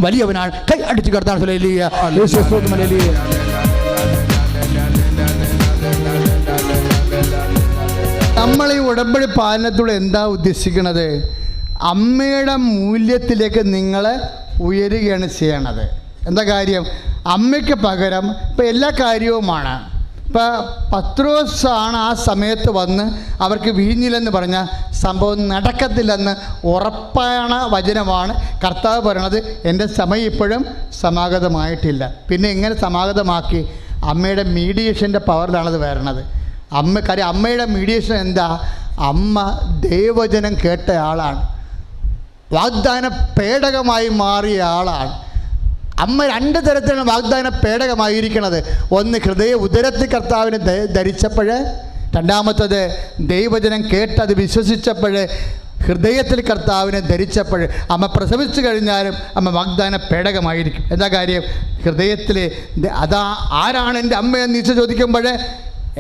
വലിയവനാണ്. കൈ അടിച്ച് കർത്താവ് നമ്മൾ ഈ ഉടമ്പടി പാലനത്തോടെ എന്താ ഉദ്ദേശിക്കുന്നത്? അമ്മയുടെ മൂല്യത്തിലേക്ക് നിങ്ങളെ ഉയരുകയാണ് ചെയ്യണത്. എന്താ കാര്യം? അമ്മയ്ക്ക് പകരം ഇപ്പം എല്ലാ കാര്യവുമാണ്. ഇപ്പം പത്രോസാണ് ആ സമയത്ത് വന്ന് അവർക്ക് വീഞ്ഞില്ലെന്ന് പറഞ്ഞ സംഭവം നടക്കത്തില്ലെന്ന് ഉറപ്പാണ് വചനമാണ് കർത്താവ് പറയണത്. എൻ്റെ സമയം ഇപ്പോഴും സമാഗതമായിട്ടില്ല. പിന്നെ എങ്ങനെ സമാഗതമാക്കി? അമ്മയുടെ മീഡിയേഷൻ്റെ പവറിലാണത് വരണത്. കാര്യം അമ്മയുടെ മീഡിയേഷൻ എന്താ? അമ്മ ദൈവവചനം കേട്ട ആളാണ്, വാഗ്ദാന പേടകമായി മാറിയ ആളാണ്. അമ്മ 2 തരത്തിലാണ് വാഗ്ദാന പേടകമായിരിക്കുന്നത്. ഒന്ന്, ഹൃദയ ഉദരത്തിൽ കർത്താവിനെ ധരിച്ചപ്പോൾ രണ്ടാമത്തത് ദൈവവചനം കേട്ടത് വിശ്വസിച്ചപ്പോൾ ഹൃദയത്തിൽ കർത്താവിനെ ധരിച്ചപ്പോൾ അമ്മ പ്രസവിച്ചു കഴിഞ്ഞാലും അമ്മ വാഗ്ദാന പേടകമായിരിക്കും. എന്താ കാര്യം? ഹൃദയത്തിൽ അതാ ആരാണ് എൻ്റെ അമ്മയെന്ന് ഈശോ ചോദിക്കുമ്പോൾ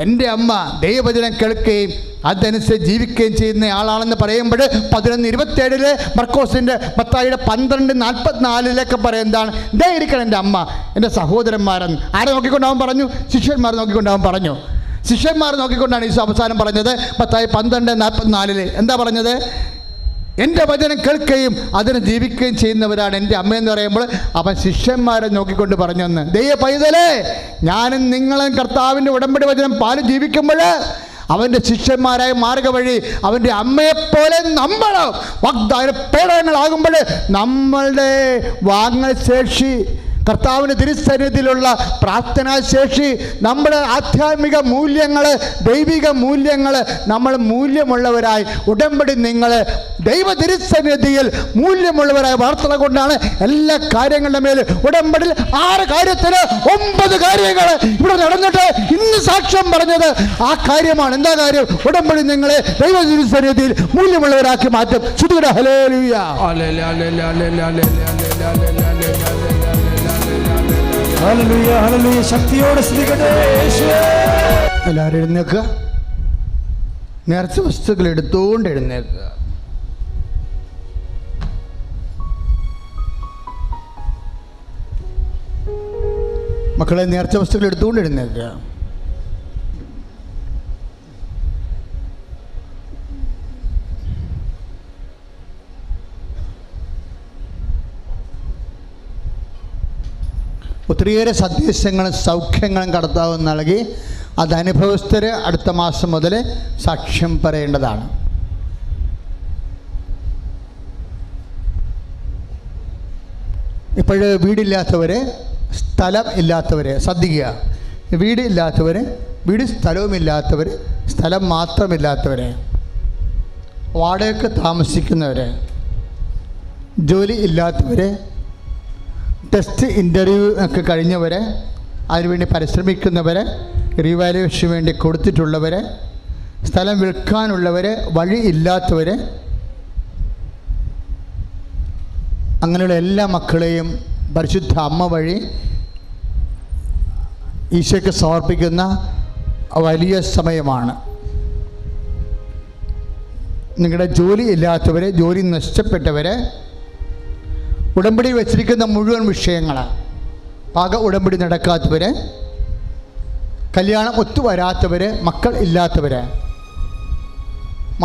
എൻ്റെ അമ്മ ദൈവവചനം കേൾക്കുകയും അതനുസരിച്ച് ജീവിക്കുകയും ചെയ്യുന്ന ആളാണെന്ന് പറയുമ്പോൾ 11:27 മർക്കോസിൻ്റെ മത്തായിയുടെ 12:44 പറയും എന്താണ്? ദേ ഇരിക്കണം എൻ്റെ അമ്മ, എൻ്റെ സഹോദരന്മാരെന്ന്. ആരെ നോക്കിക്കൊണ്ടവൻ പറഞ്ഞു? ശിഷ്യന്മാരെ നോക്കിക്കൊണ്ടവൻ പറഞ്ഞു. ശിഷ്യന്മാർ നോക്കിക്കൊണ്ടാണ് ഈശോ അവസാനം പറഞ്ഞത്. മത്തായി 12:44 എന്താ പറഞ്ഞത്? എൻ്റെ വചനം കേൾക്കുകയും അതിന് ജീവിക്കുകയും ചെയ്യുന്നവരാണ് എൻ്റെ അമ്മയെന്ന് പറയുമ്പോൾ അവൻ ശിഷ്യന്മാരെ നോക്കിക്കൊണ്ട് പറഞ്ഞെന്ന്. ദൈവ പൈതലേ, ഞാനും നിങ്ങളും കർത്താവിൻ്റെ ഉടമ്പടി വചനം പാല് ജീവിക്കുമ്പോൾ അവൻ്റെ ശിഷ്യന്മാരായ മാർഗ വഴി അവൻ്റെ അമ്മയെപ്പോലെ നമ്മൾ വാഗ്ദാന പേടകങ്ങളാകുമ്പോൾ നമ്മളുടെ വാങ്ങൽ ശേഷി, കർത്താവിൻ്റെ തിരുസന്നിധിയിലുള്ള പ്രാർത്ഥനാശേഷി, നമ്മുടെ ആധ്യാത്മിക മൂല്യങ്ങൾ, ദൈവിക മൂല്യങ്ങൾ, നമ്മൾ മൂല്യമുള്ളവരായി ഉടമ്പടി നിങ്ങൾ ദൈവ തിരുസന്നിധിയിൽ മൂല്യമുള്ളവരായി വളർത്തുക കൊണ്ടാണ് എല്ലാ കാര്യങ്ങളുടെ മേൽ ഉടമ്പടിയിൽ 6 കാര്യത്തിന് 9 കാര്യങ്ങൾ ഇവിടെ നടന്നിട്ട് ഇന്ന് സാക്ഷ്യം പറഞ്ഞത് ആ കാര്യമാണ്. എന്താ കാര്യം? ഉടമ്പടി നിങ്ങളെ ദൈവ തിരുസന്നിധിയിൽ മൂല്യമുള്ളവരാക്കി മാറ്റും. ശ്രുതിയുടെ ഹല്ലേലൂയ. Hallelujah, hallelujah. ശക്തിയോടെ സ്തുതിക്കട്ടെ യേശുവേ. എല്ലാവരും എഴുന്നേൽക്കുക. നേർച്ച വസ്തുക്കൾ എടുത്തുകൊണ്ട് എഴുന്നേൽക്കുക. മക്കളെ, നേർച്ച വസ്തുക്കൾ എടുത്തുകൊണ്ട് എഴുന്നേൽക്കുക. ഒത്തിരിയേറെ സന്ദേശങ്ങളും സൗഖ്യങ്ങളും കർത്താവ് നൽകി. അത് അനുഭവസ്ഥർ അടുത്ത മാസം മുതൽ സാക്ഷ്യം പറയേണ്ടതാണ്. ഇപ്പോൾ വീടില്ലാത്തവർ, സ്ഥലം ഇല്ലാത്തവർ ശ്രദ്ധിക്കുക. വീടില്ലാത്തവർ, വീട് സ്ഥലവുമില്ലാത്തവർ, സ്ഥലം മാത്രമില്ലാത്തവർ, വാടകയ്ക്ക് താമസിക്കുന്നവർ, ജോലി ഇല്ലാത്തവർ, ടെസ്റ്റ് ഇൻ്റർവ്യൂ ഒക്കെ കഴിഞ്ഞവർ, അതിനുവേണ്ടി പരിശ്രമിക്കുന്നവർ, റീവാലുവേഷന് വേണ്ടി കൊടുത്തിട്ടുള്ളവർ, സ്ഥലം വിൽക്കാനുള്ളവർ, വഴി ഇല്ലാത്തവർ, അങ്ങനെയുള്ള എല്ലാ മക്കളെയും പരിശുദ്ധ അമ്മ വഴി ഈശോയ്ക്ക് സമർപ്പിക്കുന്ന വലിയ സമയമാണ്. നിങ്ങളുടെ ജോലി ഇല്ലാത്തവർ, ജോലി നഷ്ടപ്പെട്ടവർ, ഉടമ്പടി വച്ചിരിക്കുന്ന മുഴുവൻ വിഷയങ്ങൾ, പാക ഉടമ്പടി നടക്കാത്തവർ, കല്യാണം ഒത്തുവരാത്തവർ, മക്കൾ ഇല്ലാത്തവർ,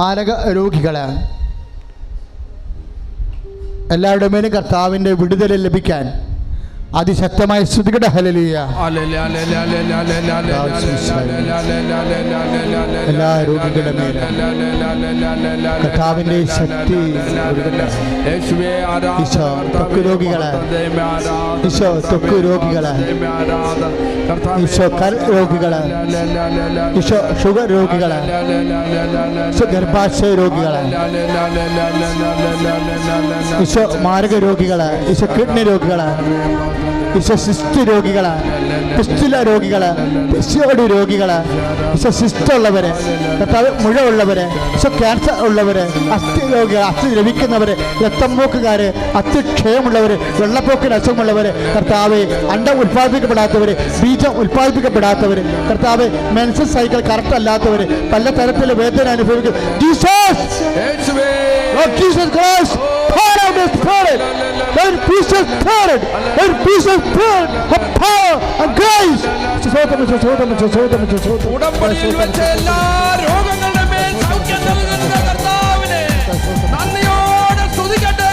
മാരക രോഗികൾ, എല്ലാവരുടെ മേലും കർത്താവിൻ്റെ വിടുതൽ ലഭിക്കാൻ അതിശക്തമായ സ്തുതിക്കട്ടെ. ഹല്ലേലൂയ. എല്ലാ രോഗികളുടെ മേലും കർത്താവിൻ്റെ ശക്തി. ഈശോ ത്വക്ക് രോഗികളെ, ഈശോ ത്വക്ക് രോഗികളെ, ഈശോ കൽ രോഗികളെ, ഈശോ ഷുഗർ രോഗികളെ, ഈശോ ഗർഭാശയ രോഗികളെ, ഈശോ മാരക രോഗികളെ, ഈശോ കിഡ്നി രോഗികളെ, ഈശോ സിസ്റ്റ് രോഗികള്, പിസ്റ്റുല രോഗികള്, പിസിയോടി രോഗികള്, ഈശോ സിസ്റ്റ് ഉള്ളവര്, മുഴ ഉള്ളവര്, ഈശോ ക്യാൻസർ ഉള്ളവര്, അസ്ഥി രോഗികൾ, അസ്ഥി ലഭിക്കുന്നവര്, രക്തംപോക്കുകാര്, അസ്ഥിക്ഷയമുള്ളവര്, വെള്ളപ്പോക്കിന് അസുഖമുള്ളവര്, കർത്താവ് അണ്ടം ഉത്പാദിപ്പിക്കപ്പെടാത്തവര്, ബീജം ഉത്പാദിപ്പിക്കപ്പെടാത്തവര്, കർത്താവ് മെൻസസ് സൈക്കിൾ കറക്റ്റ് അല്ലാത്തവര്, പല തരത്തിലുള്ള വേദന അനുഭവിക്കും. Jesus Christ, pour out the Spirit, and peace of Spirit, and peace of Spirit, of power and grace. ഉടമ്പടിയിൽ വെച്ച എല്ലാ രോഗങ്ങളുടെ മേൽ സൗഖ്യം നൽകുന്ന കർത്താവിനെ നന്ദിയോടെ സ്തുതിക്കട്ടെ.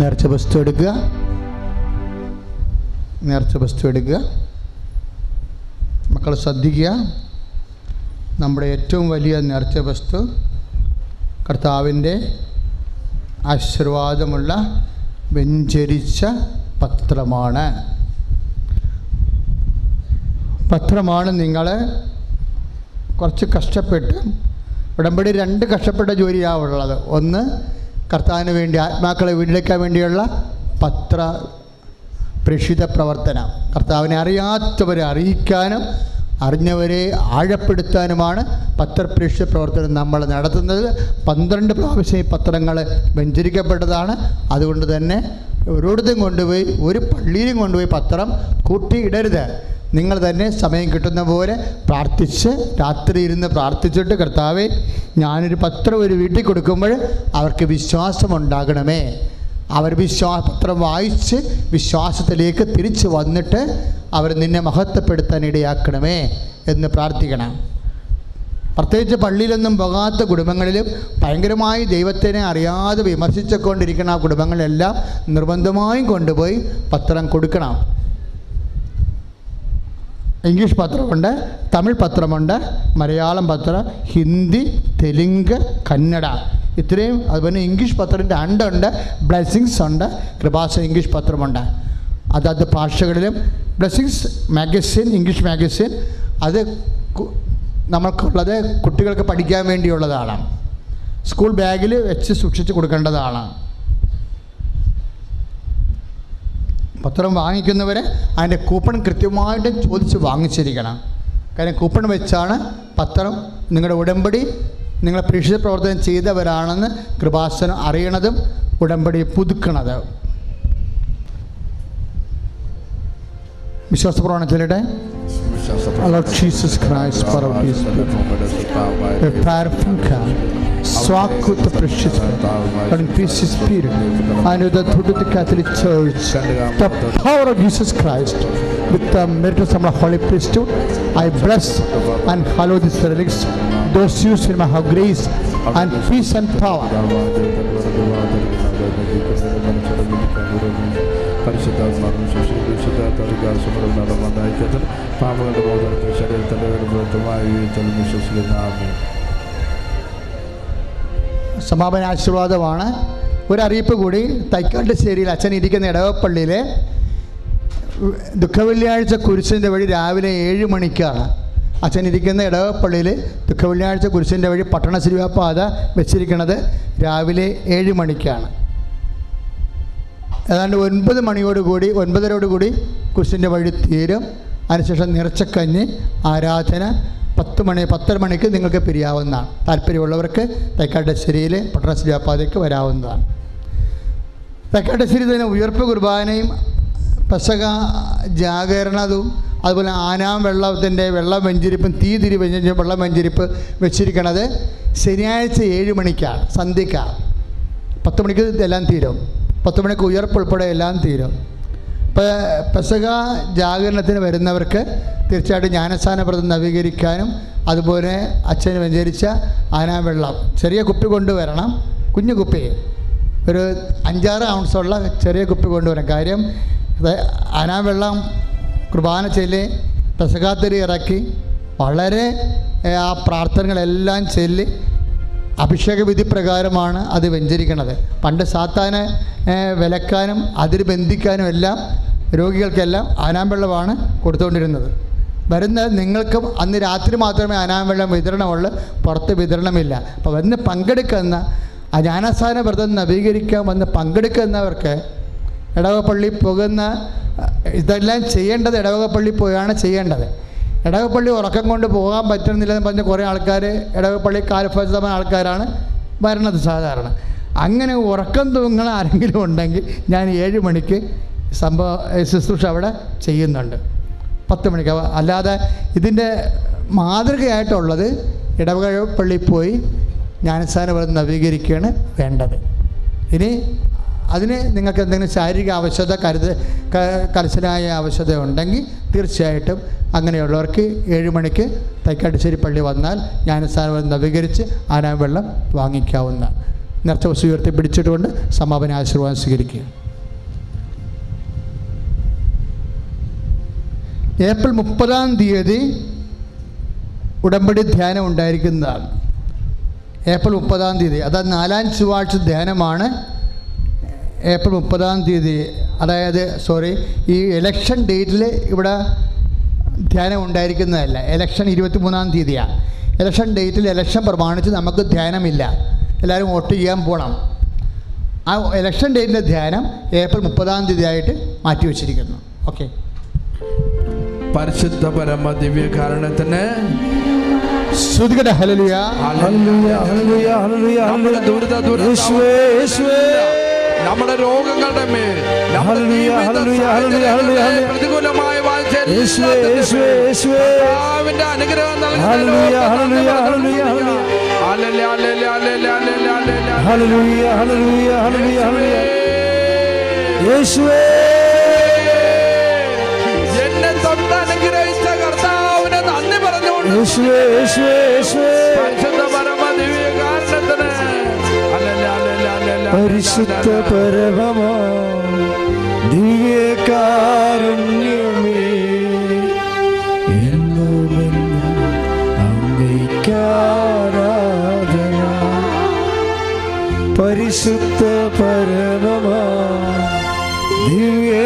നേർച്ച വസ്തു എടുക്കുക, നേർച്ച വസ്തു എടുക്കുക. മക്കൾ ശ്രദ്ധിക്കുക, നമ്മുടെ ഏറ്റവും വലിയ നേർച്ച വസ്തു കർത്താവിൻ്റെ ആശീർവാദമുള്ള വെഞ്ചരിച്ച പത്രമാണ്. നിങ്ങൾ കുറച്ച് കഷ്ടപ്പെട്ട്, ഉടമ്പടി 2 കഷ്ടപ്പെട്ട ജോലിയാണ് ഉള്ളത്. ഒന്ന്, കർത്താവിന് വേണ്ടി ആത്മാക്കളെ വീണ്ടെടുക്കാൻ വേണ്ടിയുള്ള പ്രേക്ഷിത പ്രവർത്തനം, കർത്താവിനെ അറിയാത്തവരെ അറിയിക്കാനും അറിഞ്ഞവരെ ആഴപ്പെടുത്താനുമാണ് പത്രപ്രേക്ഷിത പ്രവർത്തനം നമ്മൾ നടത്തുന്നത്. 12 പ്രാവശ്യം ഈ പത്രങ്ങൾ വെഞ്ചരിക്കപ്പെട്ടതാണ്. അതുകൊണ്ട് തന്നെ ഓരോരുത്തരും കൊണ്ടുപോയി, ഒരു പള്ളിയിലും കൊണ്ടുപോയി പത്രം കൂട്ടിയിടരുത്. നിങ്ങൾ തന്നെ സമയം കിട്ടുന്ന പോലെ പ്രാർത്ഥിച്ച്, രാത്രി ഇരുന്ന് പ്രാർത്ഥിച്ചിട്ട്, കർത്താവേ, ഞാനൊരു പത്രം ഒരു വീട്ടിൽ കൊടുക്കുമ്പോൾ അവർക്ക് വിശ്വാസമുണ്ടാകണമേ, അവർ പത്രം വായിച്ച് വിശ്വാസത്തിലേക്ക് തിരിച്ചു വന്നിട്ട് അവർ നിന്നെ മഹത്വപ്പെടുത്താൻ ഇടയാക്കണമേ എന്ന് പ്രാർത്ഥിക്കണം. പ്രത്യേകിച്ച് പള്ളിയിലൊന്നും പോകാത്ത കുടുംബങ്ങളിലും ഭയങ്കരമായി ദൈവത്തിനെ അറിയാതെ വിമർശിച്ചുകൊണ്ടിരിക്കുന്ന ആ കുടുംബങ്ങളെല്ലാം നിർബന്ധമായും കൊണ്ടുപോയി പത്രം കൊടുക്കണം. ഇംഗ്ലീഷ് പത്രമുണ്ട്, തമിഴ് പത്രമുണ്ട്, മലയാളം പത്രം, ഹിന്ദി, തെലുങ്ക്, കന്നഡ, ഇത്രയും. അതുപോലെ ഇംഗ്ലീഷ് പത്രത്തിൻ്റെ ഉണ്ട്, ബ്ലെസ്സിങ്സ് ഉണ്ട്, കൃപാസന ഇംഗ്ലീഷ് പത്രമുണ്ട്. അതത് ഭാഷകളിലും ബ്ലെസ്സിങ്സ് മാഗസിൻ, ഇംഗ്ലീഷ് മാഗസിൻ, അത് നമുക്കുള്ളത് കുട്ടികൾക്ക് പഠിക്കാൻ വേണ്ടിയുള്ളതാണ്. സ്കൂൾ ബാഗിൽ വെച്ച് സൂക്ഷിച്ച് കൊടുക്കേണ്ടതാണ്. പത്രം വാങ്ങിക്കുന്നവരെ അതിൻ്റെ കൂപ്പൺ കൃത്യമായിട്ട് ചോദിച്ച് വാങ്ങിച്ചിരിക്കണം. കാര്യം കൂപ്പൺ വെച്ചാണ് പത്രം നിങ്ങളുടെ ഉടമ്പടി നിങ്ങളെ പ്രേക്ഷിത പ്രവർത്തനം ചെയ്തവരാണെന്ന് കൃപാസനം അറിയണതും ഉടമ്പടി പുതുക്കണത്. വിശ്വാസപ്രമാണം ചൊല്ലട്ടെ. Lord Jesus Christ, for our peace, a prayer from God, swak with the precious blood and peace spirit, and with the truth of the Catholic Church, the power of Jesus Christ, with the merits of the Holy Priesthood, I bless and hallow these relics, those used in my grace and peace and power. പരിശുദ്ധാത്മാവിനും ശുശ്രൂഷിതാത്മാവികാസമുണ്ടായിക്കത്തിൽ പാപങ്ങളുടെ ബോധനത്തിൽ ശരീരത്തിൻ്റെ വിരുദ്ധമായി വിശ്വസിക്കുന്ന ആമേൻ. സമാപന ആശീർവാദമാണ്. ഒരറിയിപ്പ് കൂടി. തൈക്കാട്ടുശ്ശേരിയിൽ അച്ഛൻ ഇരിക്കുന്ന ഇടവപ്പള്ളിയിലെ ദുഃഖവെള്ളിയാഴ്ച കുരിശിൻ്റെ വഴി രാവിലെ 7 മണിക്കാണ്. അച്ഛൻ ഇരിക്കുന്ന ഇടവപ്പള്ളിയിൽ ദുഃഖവെള്ളിയാഴ്ച കുരിശിൻ്റെ വഴി പട്ടണ ശിലുവപ്പാത വെച്ചിരിക്കുന്നത് രാവിലെ 7 മണിക്കാണ്. ഏതാണ്ട് 9 മണിയോടുകൂടി 9:30 കുരിശിൻ്റെ വഴി തീരും. അതിനുശേഷം നിറച്ചക്കഞ്ഞ് ആരാധന 10 മണിക്ക് നിങ്ങൾക്ക് പിരിയാവുന്നതാണ്. താല്പര്യമുള്ളവർക്ക് തൈക്കാട്ടുശ്ശേരിയിൽ പട്ടണ ശിലുവപ്പാതയ്ക്ക് വരാവുന്നതാണ്. തൈക്കാട്ടുശ്ശേരി തന്നെ ഉയർപ്പ് കുർബാനയും പെസഹ ജാഗരണവും അതുപോലെ ആനാം വെള്ളത്തിൻ്റെ വെള്ളം വെഞ്ചരിപ്പും തീതിരി വെള്ളം വെഞ്ചരിപ്പ് വെച്ചിരിക്കണത് ശനിയാഴ്ച 7 മണിക്കാണ്, സന്ധ്യയ്ക്കാണ്. 10 മണിക്ക് എല്ലാം തീരും. 10 മണിക്ക് ഉയർപ്പ് ഉൾപ്പെടെ എല്ലാം തീരും. ഇപ്പോൾ പെസഹ ജാഗരണത്തിന് വരുന്നവർക്ക് തീർച്ചയായിട്ടും ജ്ഞാനസ്നാന വ്രതം നവീകരിക്കാനും അതുപോലെ അച്ഛന് വെഞ്ചരിച്ച ആനാം വെള്ളം ചെറിയ കുപ്പി കൊണ്ടുവരണം. കുഞ്ഞു കുപ്പി, ഒരു 5-6 ഔൺസുള്ള ചെറിയ കുപ്പി കൊണ്ടുവരണം. കാര്യം ആനാം വെള്ളം കുർബാന ചൊല്ലി പെസഹാത്തിരി ഇറക്കി വളരെ ആ പ്രാർത്ഥനകളെല്ലാം ചൊല്ലി അഭിഷേക വിധി പ്രകാരമാണ് അത് വെഞ്ചരിക്കണത്. പണ്ട് സാത്താനെ വിലക്കാനും അതിൽ ബന്ധിക്കാനും എല്ലാം രോഗികൾക്കെല്ലാം ആനാം വെള്ളമാണ് കൊടുത്തുകൊണ്ടിരുന്നത്. വരുന്ന നിങ്ങൾക്കും അന്ന് രാത്രി മാത്രമേ ആനാം വെള്ളം വിതരണമുള്ളൂ, പുറത്ത് വിതരണമില്ല. അപ്പോൾ വന്ന് പങ്കെടുക്കുന്ന ആ ജ്ഞാനസ്നാന വ്രതം നവീകരിക്കാൻ വന്ന് പങ്കെടുക്കുന്നവർക്ക് ഇടവപ്പള്ളി പോകുന്ന ഇതെല്ലാം ചെയ്യേണ്ടത് ഇടവകപ്പള്ളി പോയാണ് ചെയ്യേണ്ടത്. ഇടവപ്പള്ളി ഉറക്കം കൊണ്ട് പോകാൻ പറ്റുന്നില്ലെന്ന് പറഞ്ഞ് കുറേ ആൾക്കാർ ഇടവപ്പള്ളി കാലഫലമായ ആൾക്കാരാണ് വരണത് സാധാരണ. അങ്ങനെ ഉറക്കം തൂങ്ങണ ആരെങ്കിലും ഉണ്ടെങ്കിൽ ഞാൻ 7 മണിക്ക് ശുശ്രൂഷ അവിടെ ചെയ്യുന്നുണ്ട്. 10 മണിക്ക്. അല്ലാതെ ഇതിൻ്റെ മാതൃകയായിട്ടുള്ളത് ഇടവകപ്പള്ളി പോയി ജ്ഞാനസ്നാന വ്രതം നവീകരിക്കുകയാണ് വേണ്ടത്. ഇനി അതിന് നിങ്ങൾക്ക് എന്തെങ്കിലും ശാരീരിക ആവശ്യത കലശലായ ആവശ്യത ഉണ്ടെങ്കിൽ തീർച്ചയായിട്ടും അങ്ങനെയുള്ളവർക്ക് 7 മണിക്ക് തൈക്കാട്ടുശ്ശേരി പള്ളി വന്നാൽ ജ്ഞാനസ്നാന വ്രതം നവീകരിച്ച് ആനാം വെള്ളം വാങ്ങിക്കാവുന്ന. നേർച്ച വസ്തു ഉയർത്തി പിടിച്ചിട്ടുകൊണ്ട് സമാപന ആശീർവാദം സ്വീകരിക്കുക. ഏപ്രിൽ 30 ഉടമ്പടി ധ്യാനം ഉണ്ടായിരിക്കുന്നതാണ്. ഏപ്രിൽ 30 അത് 4-ാം ചൊവ്വാഴ്ച ധ്യാനമാണ്. ഏപ്രിൽ 30 അതായത് ഈ ഇലക്ഷൻ ഡേറ്റിൽ ഇവിടെ ധ്യാനം ഉണ്ടായിരിക്കുന്നതല്ല. ഇലക്ഷൻ 23 ഇലക്ഷൻ ഡേറ്റിൽ ഇലക്ഷൻ പ്രമാണിച്ച് നമുക്ക് ധ്യാനമില്ല. എല്ലാവരും വോട്ട് ചെയ്യാൻ പോകണം. ആ ഇലക്ഷൻ ഡേറ്റിൻ്റെ ധ്യാനം ഏപ്രിൽ 30 ആയിട്ട് മാറ്റിവെച്ചിരിക്കുന്നു. ഓക്കെ. പരിശുദ്ധ പരമ ദിവ്യ കാരണത്തിന് ശ്രുതികട്ടെ. ഹല്ലേലൂയ. ഹല്ലേലൂയ ഹല്ലേലൂയ ഹല്ലേലൂയ നമ്മുടെ ദുരിത യേശുവേ യേശുവേ നമ്മുടെ രോഗങ്ങളുടെ മേൽ ഹല്ലേലൂയ ഹല്ലേലൂയ ഹല്ലേലൂയ ഹല്ലേലൂയ പ്രതികൂലമായ യേശുവേ യേശുവേ യേശുവേ കർത്താവിന്റെ അനുഗ്രഹം hallelujah hallelujah hallelujah hallelujah hallelujah hallelujah hallelujah യേശുവേ എന്നെ തൊട്ട് അനുഗ്രഹിച്ച കർത്താവിനെ നന്ദി പറഞ്ഞുകൊണ്ട് യേശുവേ യേശുവേ യേശുവേ പരിശുദ്ധ പരമ ദിവ്യ കാരണത്തിന് പരിശുദ്ധ പരമമാ ദിവ്യകാരുണ്യമേ എന്നുമെന്നും അങ്ങേയ്ക്കാരാധന. പരിശുദ്ധ പരമമാ ദിവ്യകാരുണ്യമേ